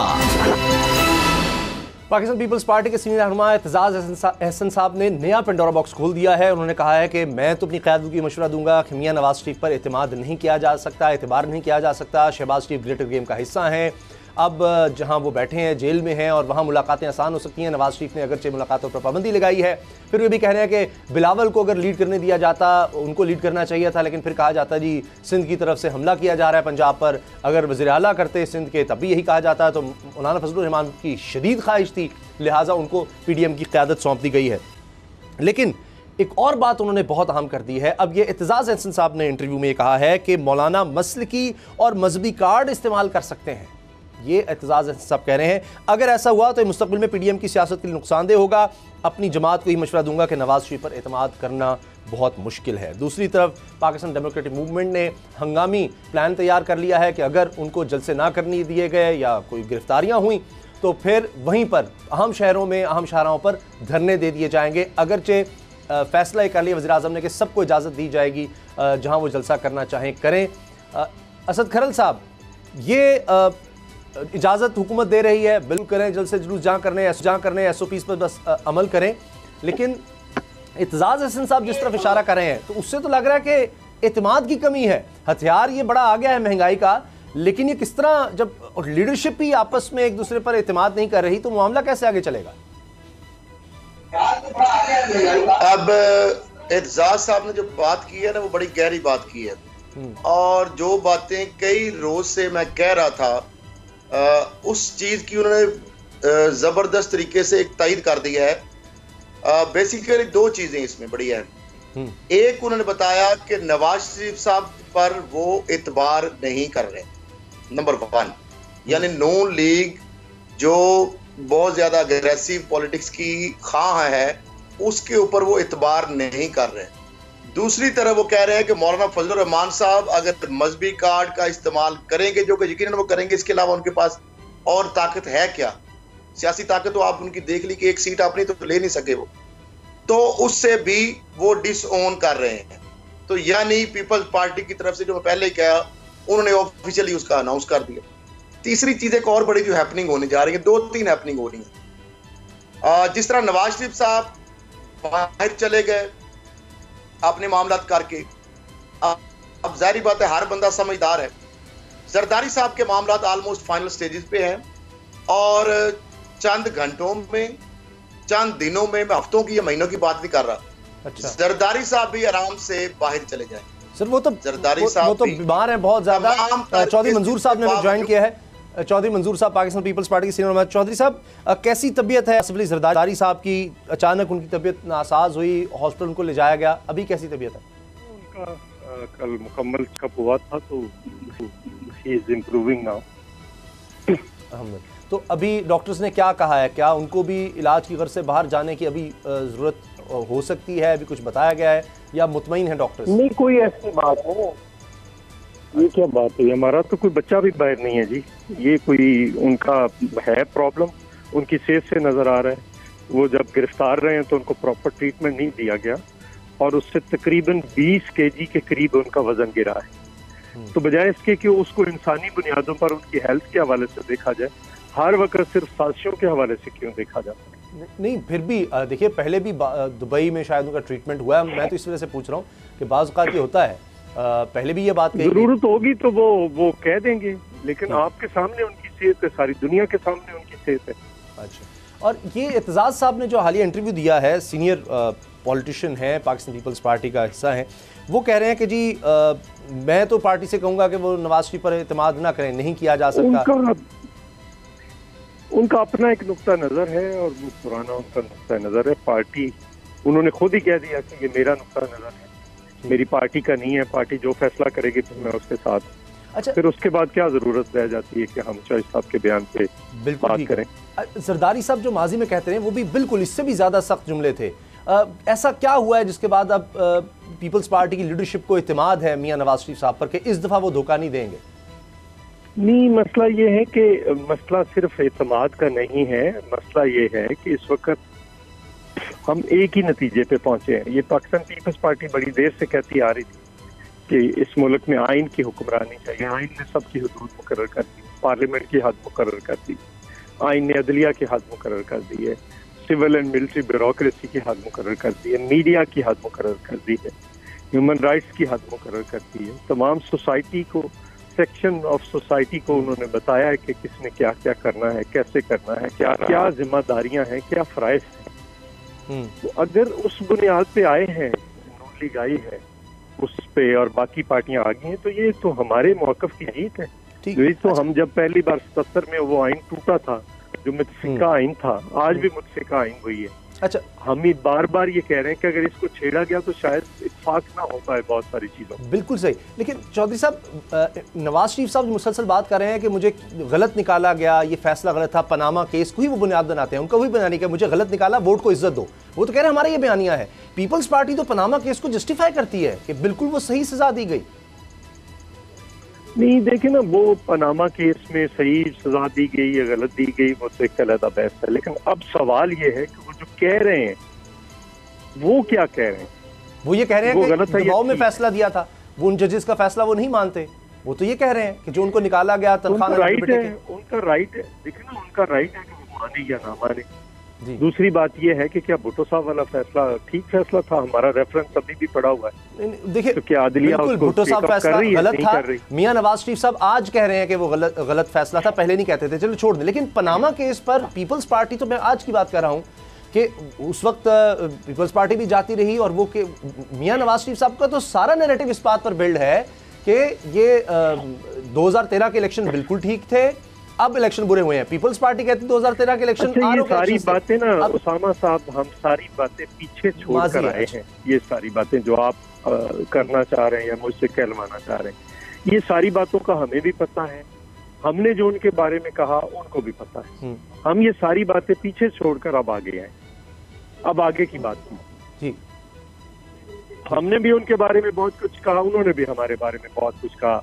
पाकिस्तान पीपल्स पार्टी के सीनियर रहनुमा इत्तेज़ाज़ अहसन साहब ने नया पेंडोरा बॉक्स खोल दिया है। उन्होंने कहा है कि मैं तो अपनी क़यादत की मशवरा दूंगा कि मियां नवाज शरीफ पर एतमाद नहीं किया जा सकता, एतबार नहीं किया जा सकता। शहबाज शरीफ ग्रेटर गेम का हिस्सा हैं। अब जहां वो बैठे हैं जेल में हैं और वहां मुलाकातें आसान हो सकती हैं। नवाज शरीफ ने अगरचे मुलाकातों पर पाबंदी लगाई है, फिर वे भी कह रहे हैं कि बिलावल को अगर लीड करने दिया जाता, उनको लीड करना चाहिए था, लेकिन फिर कहा जाता जी सिंध की तरफ से हमला किया जा रहा है पंजाब पर, अगर वज़ीर आला करते सिंध के तब भी यही कहा जाता है। तो मौलाना फजलुर रहमान की शदीद ख्वाहिश थी, लिहाजा उनको PDM की क़यादत सौंप दी गई है। लेकिन एक और बात उन्होंने बहुत अहम कर दी है। अब ये इत्तेज़ाज़ अहसन साहब ने इंटरव्यू में ये कहा है कि मौलाना मसलकी और मजहबी कार्ड इस्तेमाल कर सकते हैं। ये इत्तेज़ाज़ अहसन साहब कह रहे हैं अगर ऐसा हुआ तो मुस्तक़बिल में PDM की सियासत के लिए नुकसानदेह होगा। अपनी जमात को ही मशवरा दूंगा कि नवाज शरीफ पर एतमाद करना बहुत मुश्किल है। दूसरी तरफ पाकिस्तान डेमोक्रेटिक मूवमेंट ने हंगामी प्लान तैयार कर लिया है कि अगर उनको जलसे ना करने दिए गए या कोई गिरफ्तारियाँ हुई तो फिर वहीं पर अहम शहरों में, अहम शाहराहों पर धरने दे दिए जाएंगे। अगरचे फैसला ये कर लिया वज़ीर आज़म ने कि सबको इजाज़त दी जाएगी जहाँ वो जलसा करना चाहें करें। असद खरल साहब, ये इजाज़त हुकूमत दे रही है, बिल्कुल करें, जलसे जुलूस जहाँ करने SOPs पर बस अमल करें, लेकिन इत्तेज़ाज़ अहसन साहब जिस तरफ इशारा कर रहे हैं तो उससे तो लग रहा है कि एतमाद की कमी है। हथियार ये बड़ा आ गया है महंगाई का, लेकिन ये किस तरह, जब लीडरशिप ही आपस में एक दूसरे पर एतमाद नहीं कर रही तो मामला कैसे आगे चलेगा? अब इत्तेज़ाज़ साहब ने जो बात की है ना, वो बड़ी गहरी बात की है, और जो बातें कई रोज से मैं कह रहा था उस चीज की उन्होंने जबरदस्त तरीके से एक तायद कर दिया है। बेसिकली दो चीजें इसमें बड़ी है। एक, उन्होंने बताया कि नवाज शरीफ साहब पर वो एतबार नहीं कर रहे, नंबर 1, यानी नून लीग जो बहुत ज्यादा अग्रेसिव पॉलिटिक्स की खां है उसके ऊपर वो एतबार नहीं कर रहे। दूसरी तरफ वो कह रहे हैं कि मौलाना फजलुर रहमान साहब अगर मजहबी कार्ड का इस्तेमाल करेंगे, जो कि यकीनन वो करेंगे, इसके अलावा उनके पास और ताकत है क्या? सियासी ताकत तो आप उनकी देख ली कि एक सीट अपनी तो ले नहीं सके वो, तो उससे भी वो डिसओन कर रहे हैं। तो यानी पीपल्स पार्टी की तरफ से जो मैं पहले ही कहा, उन्होंने ऑफिशियली उसका अनाउंस कर दिया। तीसरी चीज एक और बड़ी जो हैपनिंग होने जा रही है, 2-3 हैपनिंग हो रही है। जिस तरह नवाज शरीफ साहब बाहर चले गए अपने मामला करके, अब जाहिर बात है हर बंदा समझदार है। जरदारी साहब के मामला ऑलमोस्ट फाइनल स्टेजेस पे हैं और चंद घंटों में, चंद दिनों में, मैं हफ्तों की या महीनों की बात नहीं कर रहा। अच्छा। जरदारी साहब भी आराम से बाहर चले जाए। सर वो तो जरदारी साहब वो तो बीमार हैं बहुत ज्यादा। चौधरी मंजूर साहब ने ज्वाइन किया है। चौधरी मंजूर साहब पाकिस्तान पीपल्स पार्टी के सीनियर। चौधरी साहब, कैसी तबीयत है असफली जरदारी साहब की? अचानक उनकी तबीयत नासाज हुई, हॉस्पिटल उनको ले जाया गया, अभी कैसी तबीयत है उनका? कल मुकम्मल चेकअप हुआ था तो ही इज इम्प्रूविंग नाउ। तो अभी डॉक्टर्स ने क्या कहा है? क्या उनको भी इलाज की गर्ज से बाहर जाने की अभी जरूरत हो सकती है? अभी कुछ बताया गया है या मुतमईन है डॉक्टर्स? नहीं, कोई ऐसी बात नहीं। ये क्या बात है? हमारा तो कोई बच्चा भी बाहर नहीं है जी। ये कोई उनका है प्रॉब्लम, उनकी सेहत से नजर आ रहा है। वो जब गिरफ्तार रहे हैं तो उनको प्रॉपर ट्रीटमेंट नहीं दिया गया और उससे तकरीबन 20 kg के करीब उनका वजन गिरा है। तो बजाय इसके कि उसको इंसानी बुनियादों पर उनकी हेल्थ के हवाले से देखा जाए, हर वक्त सिर्फ साजिशों के हवाले से क्यों देखा जाता है? नहीं, फिर भी देखिए, पहले भी दुबई में शायद उनका ट्रीटमेंट हुआ है। मैं तो इस वजह से पूछ रहा हूँ कि बाज़ औक़ात ये होता है, पहले भी ये बात कही, जरूरत होगी तो वो कह देंगे, लेकिन आपके सामने उनकी सेहत है, सारी दुनिया के सामने उनकी सेहत है। अच्छा। और ये इत्तेज़ाज़ साहब ने जो हालिया इंटरव्यू दिया है, सीनियर पॉलिटिशियन है, पाकिस्तान पीपल्स पार्टी का हिस्सा है, वो कह रहे हैं कि जी मैं तो पार्टी से कहूँगा कि वो नवाज शरीफ पर एतमाद ना करें, नहीं किया जा सकता। उनका अपना एक नुक्ता नज़र है और वो पुराना उनका नुक्ता नज़र है। पार्टी, उन्होंने खुद ही कह दिया कि ये मेरा नुक्ता नज़र है। मेरी पार्टी का नहीं है, पार्टी जो फैसला करेगी फिर मैं उसके साथ। अच्छा, फिर उसके बाद क्या जरूरत रह जाती है कि हम चॉइस साहब के बयान पे बिल्कुल बात ठीक करें। जरदारी साहब जो माजी में कहते हैं वो भी बिल्कुल इससे भी ज्यादा सख्त जुमले थे। ऐसा क्या हुआ है जिसके बाद अब पीपल्स पार्टी की लीडरशिप को इत्मीनाद है मियां नवाज शरीफ साहब पर कि इस दफा वो धोखा नहीं देंगे? नहीं, मसला ये है कि मसला सिर्फ एतमाद का नहीं है, मसला ये है कि इस वक्त हम एक ही नतीजे पे पहुंचे हैं। ये पाकिस्तान पीपल्स पार्टी बड़ी देर से कहती आ रही थी कि इस मुल्क में आइन की हुक्मरानी चाहिए। आइन ने सबकी हदूद मुकर्रर कर दी, पार्लियामेंट की हद मुकर्रर कर दी, आइन ने अदलिया की हद मुकर्रर कर दी है, सिविल एंड मिलिट्री ब्यूरोक्रेसी की हद मुकर्रर कर दी है, मीडिया की हद मुकर्रर कर दी है, ह्यूमन राइट्स की हद मुकर्रर कर दी है। तमाम सोसाइटी को, सेक्शन ऑफ सोसाइटी को उन्होंने बताया है कि किसने क्या क्या करना है, कैसे करना है, क्या क्या जिम्मेदारियां हैं, क्या फराइज हैं। तो अगर उस बुनियाद पे आए हैं, नून लीग आई है उस पे और बाकी पार्टियां आ गई हैं, तो ये तो हमारे मौकफ की जीत है। यही तो हम जब पहली बार 77 में वो आइन टूटा था, जो मुतफिका आइन था, आज भी मुतफिका आइन वही है। अच्छा, हम ही बार बार ये कह रहे हैं कि अगर इसको छेड़ा गया तो शायद इत्फाक ना हो पाए बहुत सारी चीजों। बिल्कुल सही। लेकिन चौधरी साहब, नवाज शरीफ साहब मुसलसल बात कर रहे हैं कि मुझे गलत निकाला गया, ये फैसला गलत था, पनामा केस को ही वो बुनियाद बनाते हैं, उनका वही बयानी कि मुझे गलत निकाला, वोट को इज्जत दो। वो तो कह रहे हैं हमारा ये बयानिया है। पीपल्स पार्टी तो पनामा केस को जस्टिफाई करती है कि बिल्कुल वो सही सजा दी गई। नहीं, देखिए ना, वो पनामा केस में सही सजा दी गई या गलत दी गई वो तो एक अलग बहस है। लेकिन अब सवाल ये है कि वो जो कह रहे हैं वो क्या कह रहे हैं। वो ये कह रहे हैं वो कि गलत है, दबाव में फैसला दिया था, वो उन जजेस का फैसला वो नहीं मानते। वो तो ये कह रहे हैं कि जो उनको निकाला गया तनख्वाह, उनका राइट है, उनका राइट है। देखिए ना, उनका राइट है कि वो माने या ना माने। दूसरी बात यह है कि क्या भुट्टो साहब वाला फैसला ठीक फैसला था? हमारा रेफरेंस अभी भी पड़ा हुआ है। देखिए, तो क्या अदलिया उसको भुट्टो साहब फैसला गलत था। मियां नवाज शरीफ साहब आज कह रहे हैं कि वो गलत फैसला था, पहले नहीं कहते थे, चलो छोड़ दें। लेकिन पनामा केस पर पीपल्स पार्टी, तो मैं आज की बात कर रहा हूं कि उस वक्त पीपल्स पार्टी भी जाती रही और वो कि मियां नवाज शरीफ साहब का तो सारा नैरेटिव इस बात पर बिल्ड है कि ये 2013 के इलेक्शन बिल्कुल ठीक थे, अब इलेक्शन बुरे हुए हैं। पीपल्स पार्टी कहती है 2013 के इलेक्शन। अच्छा, ये सारी बातें ना उसामा साहब, हम सारी बातें पीछे छोड़ कर आए हैं। ये सारी बातें जो आप करना चाह रहे हैं या मुझसे कहलवाना चाह रहे हैं, ये सारी बातों का हमें भी पता है, हमने जो उनके बारे में कहा उनको भी पता है। हम ये सारी बातें पीछे छोड़कर अब आगे आए, अब आगे की बात की। हमने भी उनके बारे में बहुत कुछ कहा, उन्होंने भी हमारे बारे में बहुत कुछ कहा।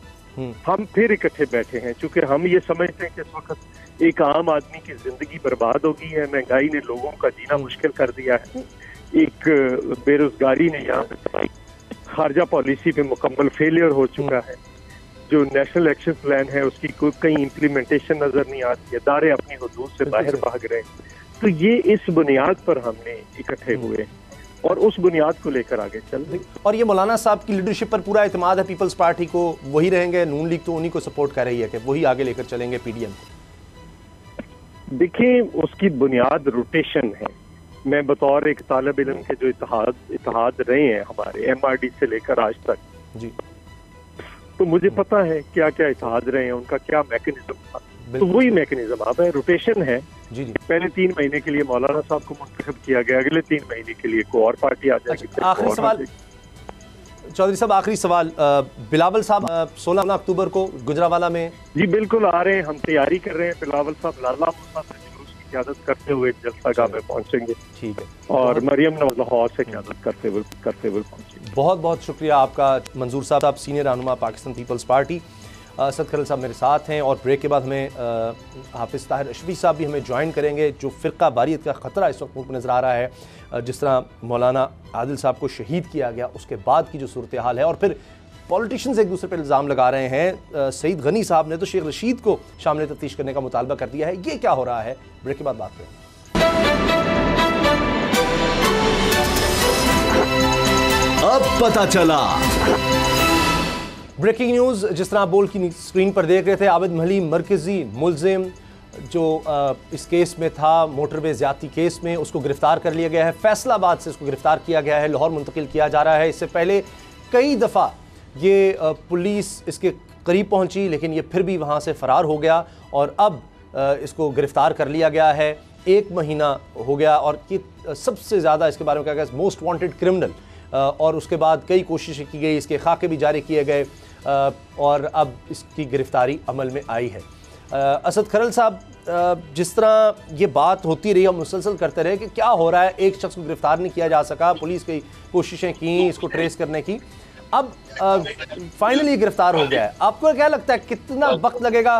हम फिर इकट्ठे बैठे हैं क्योंकि हम ये समझते हैं कि इस वक्त एक आम आदमी की जिंदगी बर्बाद हो गई है, महंगाई ने लोगों का जीना मुश्किल कर दिया है, एक बेरोजगारी ने यहाँ पे, खारजा पॉलिसी पे मुकम्मल फेलियर हो चुका है, जो नेशनल एक्शन प्लान है उसकी कोई कहीं इम्प्लीमेंटेशन नजर नहीं आती है, इदारे अपनी हुदूद से बाहर भाग रहे हैं। तो ये इस बुनियाद पर हमने इकट्ठे हुए और उस बुनियाद को लेकर आगे चल रही। और ये मौलाना साहब की लीडरशिप पर पूरा इत्मीनाद है पीपल्स पार्टी को, वही रहेंगे। नून लीग तो उन्हीं को सपोर्ट कर रही है कि वही आगे लेकर चलेंगे पीडीएम को। देखिए, उसकी बुनियाद रोटेशन है। मैं बतौर एक तालिब इल्म के जो इत्तेहाद रहे हैं हमारे एमआरडी से लेकर आज तक जी, तो मुझे पता है क्या क्या इत्तेहाद रहे हैं, उनका क्या मैकेनिज्म था। तो वही मैकेनिज्म अब है, रोटेशन है। जी जी। पहले 3 महीने के लिए मौलाना साहब को मुंतखब किया गया, अगले 3 महीने के लिए कोई और पार्टी आ जाएगी। आखिरी सवाल चौधरी साहब, आखिरी सवाल, बिलावल साहब 16 अक्टूबर को गुजरावाला में। जी बिल्कुल आ रहे हैं, हम तैयारी कर रहे हैं। बिलावल साहब लाला मूसा से जुलूस की क़यादत करते हुए जलसागाह में पहुंचेंगे। ठीक है। और मरियम नवाज लाहौर से क़यादत करते हुए पहुंचेंगे। बहुत बहुत शुक्रिया आपका मंजूर साहब, सीनियर रहनुमा पाकिस्तान पीपल्स पार्टी। असद खलील साहब मेरे साथ हैं और ब्रेक के बाद हमें हाफिज़ ताहिर अशरफी साहब भी हमें ज्वाइन करेंगे। जो फ़िरका वारियत का ख़तरा इस वक्त मुल्क में नज़र आ रहा है, जिस तरह मौलाना आदिल साहब को शहीद किया गया, उसके बाद की जो सूरत हाल है, और फिर पॉलिटिशियंस एक दूसरे पर इल्ज़ाम लगा रहे हैं। सईद गनी साहब ने तो शेख रशीद को शामिल तफ्तीश करने का मुतालबा कर दिया है। ये क्या हो रहा है, ब्रेक के बाद बात करेंगे। अब पता चला। ब्रेकिंग न्यूज़, जिस तरह आप बोल की स्क्रीन पर देख रहे थे, आबिद महली मरकजी मुलजिम जो इस केस में था, मोटरवे ज़्यादती केस में, उसको गिरफ्तार कर लिया गया है। फैसलाबाद से उसको गिरफ्तार किया गया है, लाहौर मुंतकिल किया जा रहा है। इससे पहले कई दफ़ा ये पुलिस इसके करीब पहुंची, लेकिन ये फिर भी वहाँ से फ़रार हो गया और अब इसको गिरफ्तार कर लिया गया है। 1 महीना हो गया और ये सबसे ज़्यादा इसके बारे में कहा गया मोस्ट वांटेड क्रिमिनल और उसके बाद कई कोशिशें की गई, इसके खाके भी जारी किए गए और अब इसकी गिरफ्तारी अमल में आई है। असद खरल साहब, जिस तरह ये बात होती रही, हम मुसलसल करते रहे कि क्या हो रहा है, एक शख्स को गिरफ्तार नहीं किया जा सका, पुलिस की कोशिशें की इसको ट्रेस करने की, अब फाइनली गिरफ्तार हो गया है। आपको क्या लगता है कितना वक्त लगेगा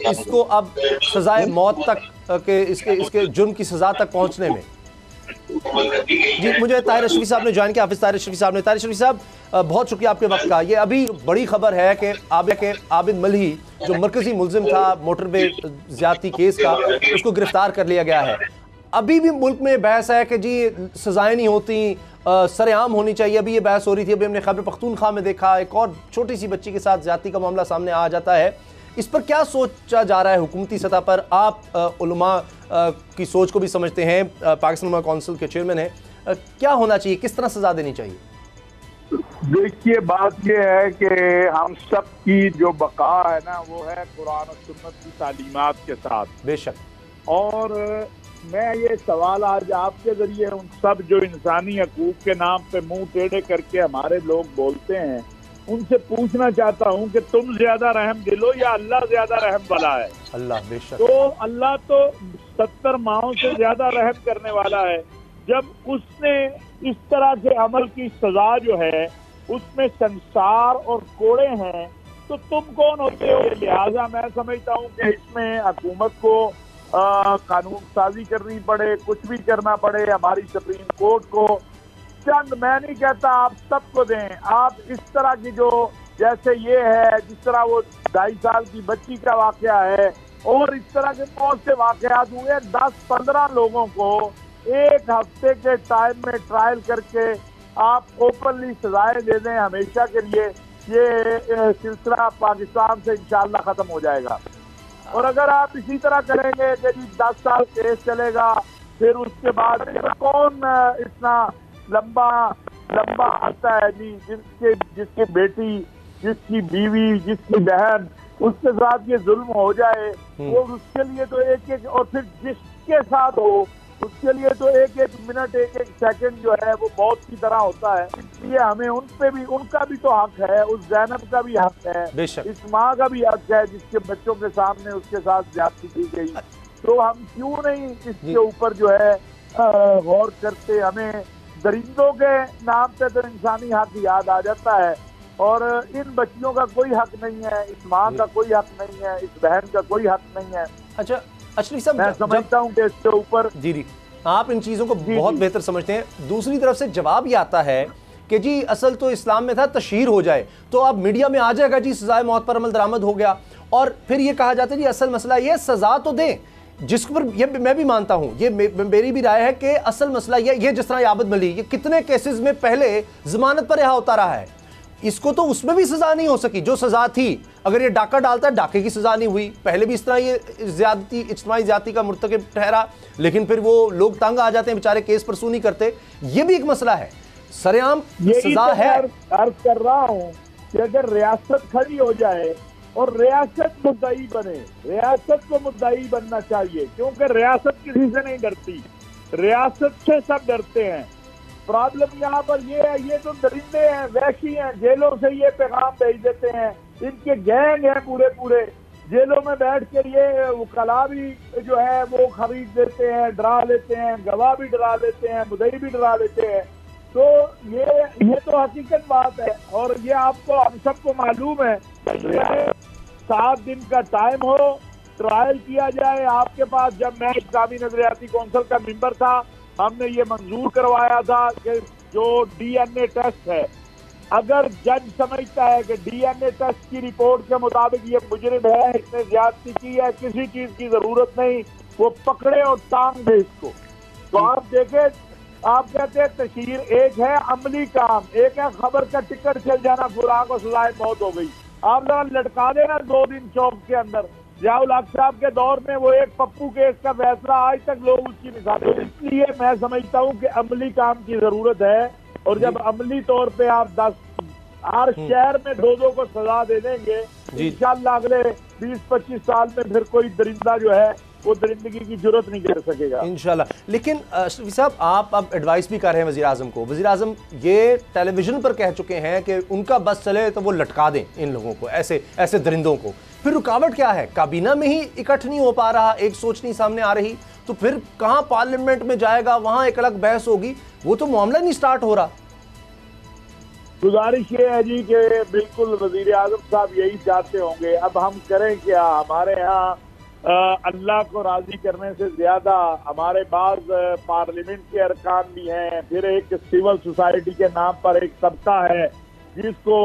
इसको अब सजाए मौत तक के इसके जुर्म की सजा तक पहुंचने में? जी, मुझे ताहिर अशरफी साहब ने ज्वाइन किया, हाफिज ताहिर अशरफी साहब ने। ताहिर अशरफी साहब, बहुत शुक्रिया आपके वक्त का। ये अभी बड़ी खबर है कि आबिद मलही जो मरकजी मुलजिम था मोटरवे ज्यादती केस का, उसको गिरफ्तार कर लिया गया है। अभी भी मुल्क में बहस है कि जी सजाएं नहीं होती, सरेआम होनी चाहिए। अभी ये बहस हो रही थी, अभी हमने खैबर पख्तूनख्वा में देखा एक और छोटी सी बच्ची के साथ ज्यादती का मामला सामने आ जाता है। इस पर क्या सोचा जा रहा है हुकूमती सतह पर? आप उलमा की सोच को भी समझते हैं, पाकिस्तान उलमा काउंसिल के चेयरमैन हैं, क्या होना चाहिए, किस तरह सजा देनी चाहिए? देखिए, बात यह है कि हम सब की जो बका है ना, वो है कुरान और सुन्नत की तालीमात के साथ। बेशक। और मैं ये सवाल आज आपके जरिए उन सब जो इंसानी हकूक के नाम पे मुंह टेढ़े करके हमारे लोग बोलते हैं, उनसे पूछना चाहता हूं कि तुम ज्यादा रहम दिल हो या अल्लाह ज्यादा रहम वाला है? अल्लाह। बेशक। तो अल्लाह तो 70 माओं से ज्यादा रहम करने वाला है। जब उसने इस तरह के अमल की सजा जो है उसमें संसार और कोड़े हैं, तो तुम कौन होते हो? लिहाजा मैं समझता हूँ कि इसमें हुकूमत को कानून साजी करनी पड़े, कुछ भी करना पड़े, हमारी सुप्रीम कोर्ट को चंद, मैं नहीं कहता आप सबको दें, आप इस तरह की जो जैसे ये है, जिस तरह वो 2.5 साल की बच्ची का वाकया है और इस तरह के बहुत से वाकयात हुए, 10-15 लोगों को एक हफ्ते के टाइम में ट्रायल करके आप ओपनली सजाएं दे दें हमेशा के लिए, ये सिलसिला पाकिस्तान से इंशाल्लाह खत्म हो जाएगा। और अगर आप इसी तरह करेंगे कि 10 साल केस चलेगा, फिर उसके बाद कौन इतना लंबा आता है जी, जिसकी बेटी, जिसकी बीवी, जिसकी बहन, उसके साथ ये जुल्म हो जाए, वो उसके लिए तो एक और फिर जिसके साथ हो उसके लिए तो एक मिनट, एक सेकंड जो है वो मौत की तरह होता है। ये हमें उन पे भी, उनका भी तो हक है, उस जैनब का भी हक है, इस माँ का भी हक है जिसके बच्चों के सामने उसके साथ ज्यादती की गई। तो हम क्यों नहीं इसके ऊपर जो है गौर करते? हमें दरिंदों के नाम पे तो इंसानी हक याद आ जाता है, और इन बच्चियों का कोई हक नहीं है, इस माँ का कोई हक नहीं है, इस बहन का कोई हक नहीं है। अच्छा अशरफी साहब, मैं समझता हूँ कि इसके ऊपर जी आप इन चीज़ों को बहुत बेहतर समझते हैं। दूसरी तरफ से जवाब ये आता है कि जी असल तो इस्लाम में था तशहीर हो जाए, तो अब मीडिया में आ जाएगा जी सजाए मौत पर अमल दरामद हो गया, और फिर ये कहा जाता है जी असल मसला ये सजा तो दें, जिस पर ये मैं भी मानता हूँ, ये मेरी भी राय है कि असल मसला ये जिस तरह आबिद मलिक, ये कितने केसेस में पहले जमानत पर रिहा होता रहा है, इसको तो उसमें भी सजा नहीं हो सकी जो सजा थी। अगर ये डाका डालता है, डाके की सजा नहीं हुई, पहले भी इस तरह ये ज्यादती, इज्तिमाई ज्यादती का मुर्तकिब ठहरा, लेकिन फिर वो लोग तंग आ जाते हैं बेचारे, केस परसू नहीं करते। ये भी एक मसला है, सरेआम सजा तो है। अर्ज कर रहा हूँ कि अगर रियासत खड़ी हो जाए और रियासत मुद्दई बने, रियासत को मुद्दई बनना चाहिए, क्योंकि रियासत किसी से नहीं डरती, रियासत से सब डरते हैं। प्रॉब्लम यहाँ पर ये है, ये तो दरिंदे हैं, वैशी हैं, जेलों से ये पैगाम भेज देते हैं, इनके गैंग हैं पूरे जेलों में बैठ कर ये वकला भी जो है वो खरीद देते हैं, डरा लेते हैं, गवाह भी डरा लेते हैं, मुद्दई भी डरा लेते हैं। तो ये तो हकीकत बात है, और ये आपको हम सबको मालूम है। 7 दिन का टाइम हो, ट्रायल किया जाए। आपके पास जब मैं इस्लामी नजरियाती कौंसिल का मेंबर था, हमने ये मंजूर करवाया था कि जो डीएनए टेस्ट है, अगर जज समझता है कि डीएनए टेस्ट की रिपोर्ट के मुताबिक ये मुजरिम है, इसने ज्यादती की है, किसी चीज की जरूरत नहीं, वो पकड़े और टांग दे इसको। तो आप देखें, आप कहते हैं तशहीर एक है अमली काम, एक है खबर का टिकट चल जाना, फुला को सजाए मौत हो गई, आप जरा लटका देना 2 दिन चौक के अंदर। जियाउल हक साहब के दौर में वो एक पप्पू केस का फैसला आज तक लोग उसकी मिसाल। इसलिए मैं समझता हूँ कि अमली काम की जरूरत है, और जब अमली तौर पे आप 10 हर शहर में 2-2 को सजा दे देंगे, इंशाल्लाह अगले 20-25 साल में फिर कोई दरिंदा जो है वो दरिंदगी की जरूरत नहीं कर सकेगा इंशाल्लाह। लेकिन शफी साहब, आप अब एडवाइस भी कर रहे हैं वज़ीर आज़म को। वज़ीर आज़म ये टेलीविजन पर कह चुके हैं कि उनका बस चले तो वो लटका दें इन लोगों को, ऐसे ऐसे दरिंदों को। फिर रुकावट क्या है? काबीना में ही इकट्ठ नहीं हो पा रहा, एक सोच नहीं सामने आ रही, तो फिर कहाँ पार्लियामेंट में जाएगा, वहां एक अलग बहस होगी, वो तो मामला नहीं स्टार्ट हो रहा। गुजारिश ये है जी कि बिल्कुल वजीर आजम साहब यही चाहते होंगे। अब हम करें क्या? हमारे यहाँ अल्लाह को राजी करने से ज्यादा हमारे पास पार्लियामेंट के अरकान भी हैं, फिर एक सिविल सोसाइटी के नाम पर एक तबका है जिसको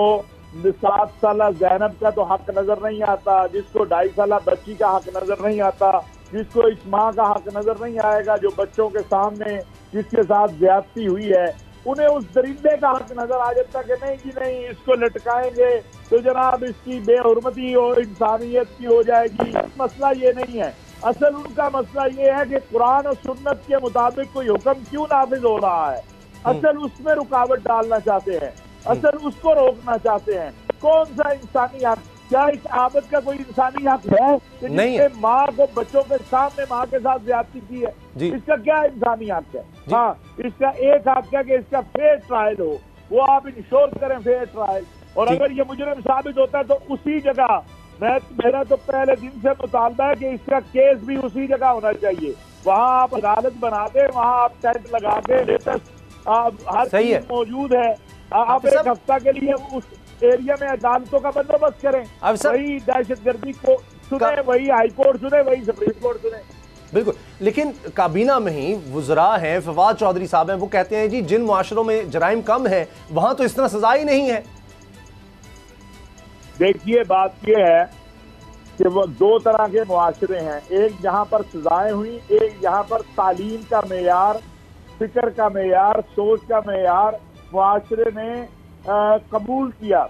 7 साल जैनब का तो हक नजर नहीं आता, जिसको 2.5 साल बच्ची का हक नजर नहीं आता, जिसको इस माँ का हक नजर नहीं आएगा जो बच्चों के सामने जिसके साथ ज्यादती हुई है, उन्हें उस दरिंदे का हक नजर आ जाता कि नहीं जी नहीं, इसको लटकाएंगे तो जनाब इसकी बेहुरमती और इंसानियत की हो जाएगी। मसला ये नहीं है, असल उनका मसला ये है कि कुरान और सुन्नत के मुताबिक कोई हुक्म क्यों नाफिज हो रहा है, असल उसमें रुकावट डालना चाहते हैं, असल उसको रोकना चाहते हैं। कौन सा इंसानी हक? क्या इस आबद का कोई इंसानी हक है कि जिसने माँ को बच्चों के सामने माँ के साथ ज्यादती की है? इसका क्या इंसानी हक है? हाँ, इसका एक हक है कि इसका फेयर ट्रायल हो, वो आप इंश्योर करें फेयर ट्रायल। और अगर ये मुजरिम साबित होता है तो उसी जगह, मेरा तो पहले दिन से मुतालबा है कि इसका केस भी उसी जगह होना चाहिए। वहाँ आप अदालत बना दे, वहाँ आप टेंट लगा के लेटेस्ट हर चीज मौजूद है, आप एक हफ्ता के लिए उस एरिया में अदालतों का बंदोबस्त करें। वही दहशतगर्दी को सुने, वही हाईकोर्ट सुने, वही सुप्रीम कोर्ट सुने। बिल्कुल। लेकिन काबीना में ही वुज़रा हैं, फवाद चौधरी साहब हैं, वो कहते हैं जी जिन मुआशरों में जराइम कम है वहां तो इस तरह सजा ही नहीं है। देखिए बात ये है कि वो 2 तरह के मुआशरे हैं, एक जहां पर सजाएं हुई, एक जहां पर तालीम का मेयार, फिक्र का मेयार, सोच का मेयार मुआशरे ने कबूल किया।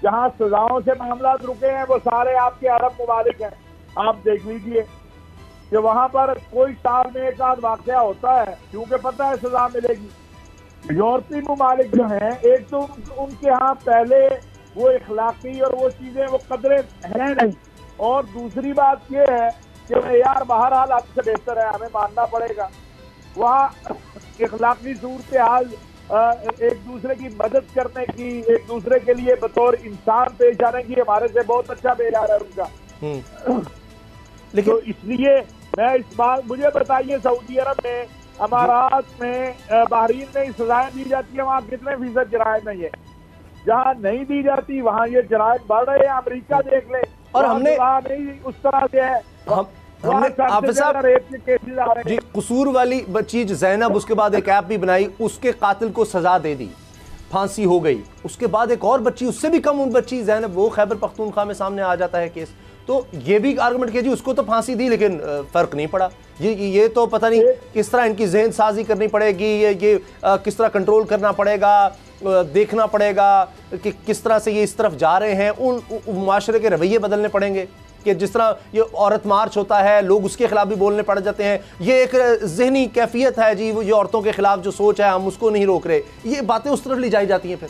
जहां सजाओं से मामला रुके हैं वो सारे आपके अरब मुमालिक हैं। आप देख लीजिए कि वहां पर कोई साल में एक आध वाकया होता है क्योंकि पता है सजा मिलेगी। यूरोपीय मुमालिक जो हैं, एक तो उनके यहाँ पहले वो इखलाकी और वो चीजें वो कदरें हैं नहीं, और दूसरी बात ये है कि यार बहरहाल आपसे बेहतर है, हमें मानना पड़ेगा। वहाँ इखलाकी सूरत हाल, एक दूसरे की मदद करने की, एक दूसरे के लिए बतौर इंसान पेश आने की हमारे से बहुत अच्छा बेजार है उनका। लेकिन तो इसलिए मैं इस बात, मुझे बताइए सऊदी अरब में, अमारात में, बहरीन में सजाएं दी जाती है, वहाँ कितने फीसद जराइम नहीं है? जहाँ नहीं दी जाती वहाँ ये जराइम बढ़ रहे हैं। अमेरिका देख ले, और हमने नहीं उस तरह से है, जी कसूर वाली बच्ची ज़ैनब, उसके बाद एक ऐप भी बनाई, उसके कातिल को सजा दे दी, फांसी हो गई। उसके बाद एक और बच्ची, उससे भी कम उम्र बच्ची ज़ैनब, वो खैबर पख्तूनख्वा में सामने आ जाता है केस। तो ये भी आर्गुमेंट किया जी उसको तो फांसी दी लेकिन फर्क नहीं पड़ा। ये तो पता नहीं किस तरह इनकी जहन साजी करनी पड़ेगी, ये किस तरह कंट्रोल करना पड़ेगा, देखना पड़ेगा कि किस तरह से ये इस तरफ जा रहे हैं। उन मुआशरे के रवैये बदलने पड़ेंगे कि जिस तरह ये औरत मार्च होता है लोग उसके खिलाफ भी बोलने पड़ जाते हैं। ये एक जहनी कैफियत है जी, ये औरतों के खिलाफ जो सोच है हम उसको नहीं रोक रहे, ये बातें उस तरफ ली जाई जाती हैं। फिर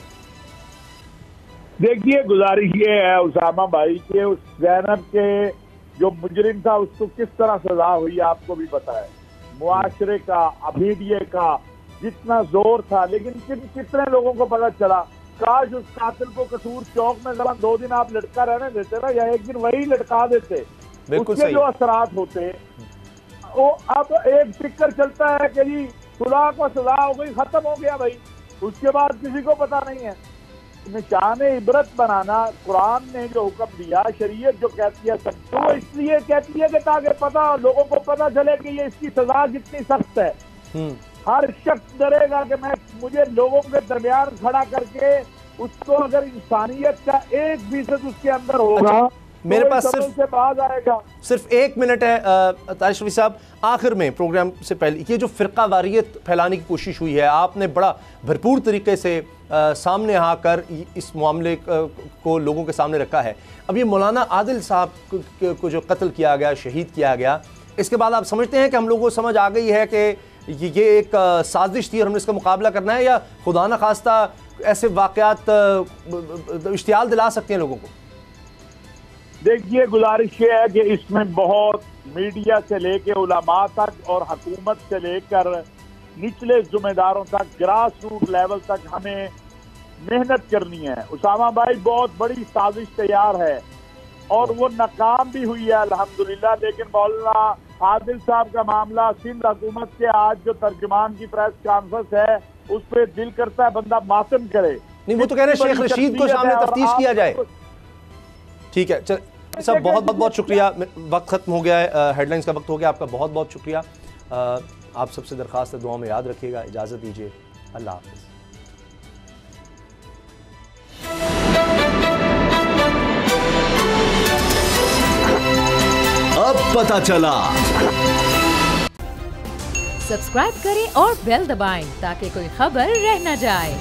देखिए गुजारिश ये है उसामा भाई के उस ज़ैनब के जो मुजरिम था उसको किस तरह सजा हुई आपको भी पता है। मुआशरे का, मीडिया का जितना जोर था, लेकिन कितने लोगों को पता चला। काश उस कातिल को कसूर चौक में जरा 2 दिन आप लटका रहने देते ना, या एक दिन वही लटका देते, उसके जो असरात होते वो। अब एक फिक्र चलता है कि जी खुदा को सजा हो गई, खत्म हो गया भाई, उसके बाद किसी को पता नहीं है। निशाने इबरत बनाना कुरान ने जो हुक्म दिया, शरीयत जो कहती है सब, तो इसलिए कहती है कि ताकि पता लोगों को पता चले कि ये इसकी सजा कितनी सख्त है। हर शख्स डरेगा कि मुझे लोगों के दरमियान खड़ा करके उसको अगर इंसानियत का 1% उसके अंदर होगा, मेरे पास सिर्फ 1 मिनट है तारिक शफी साहब। आखिर में प्रोग्राम से पहले ये जो फ़िरका वारियत फैलाने की कोशिश हुई है, आपने बड़ा भरपूर तरीके से सामने आकर इस मामले को लोगों के सामने रखा है। अब ये मौलाना आदिल साहब को जो कत्ल किया गया, शहीद किया गया, इसके बाद आप समझते हैं कि हम लोगों को समझ आ गई है कि ये एक साजिश थी और हमने इसका मुकाबला करना है, या खुदा न खास्ता ऐसे वाक़यात इश्तियाल दिला सकते हैं लोगों को? देखिए, गुजारिश ये है कि इसमें बहुत मीडिया से लेके उलमा तक और हुकूमत से लेकर निचले जिम्मेदारों तक, ग्रास रूट लेवल तक हमें मेहनत करनी है। उसामा भाई, बहुत बड़ी साजिश तैयार है और वो नाकाम भी हुई है अल्हम्दुलिल्लाह। लेकिन मौलाना आदिल साहब का मामला, सिंध हुकूमत के आज जो तर्जुमान की प्रेस कॉन्फ्रेंस है, उस पर दिल करता है बंदा मातम करे। नहीं, वो तो कह रहे हैं शेख रशीद को सामने तफ्तीश किया जाए। ठीक है, चल साहब, बहुत बहुत बहुत शुक्रिया। वक्त खत्म हो गया है, हेडलाइंस का वक्त हो गया। आपका बहुत बहुत शुक्रिया। आप सबसे दरख्वास्त है, दुआ में याद रखिएगा। इजाज़त दीजिए, अल्लाह हाफ़िज़। अब पता चला। सब्सक्राइब करें और बेल दबाएं ताकि कोई खबर रह न जाए।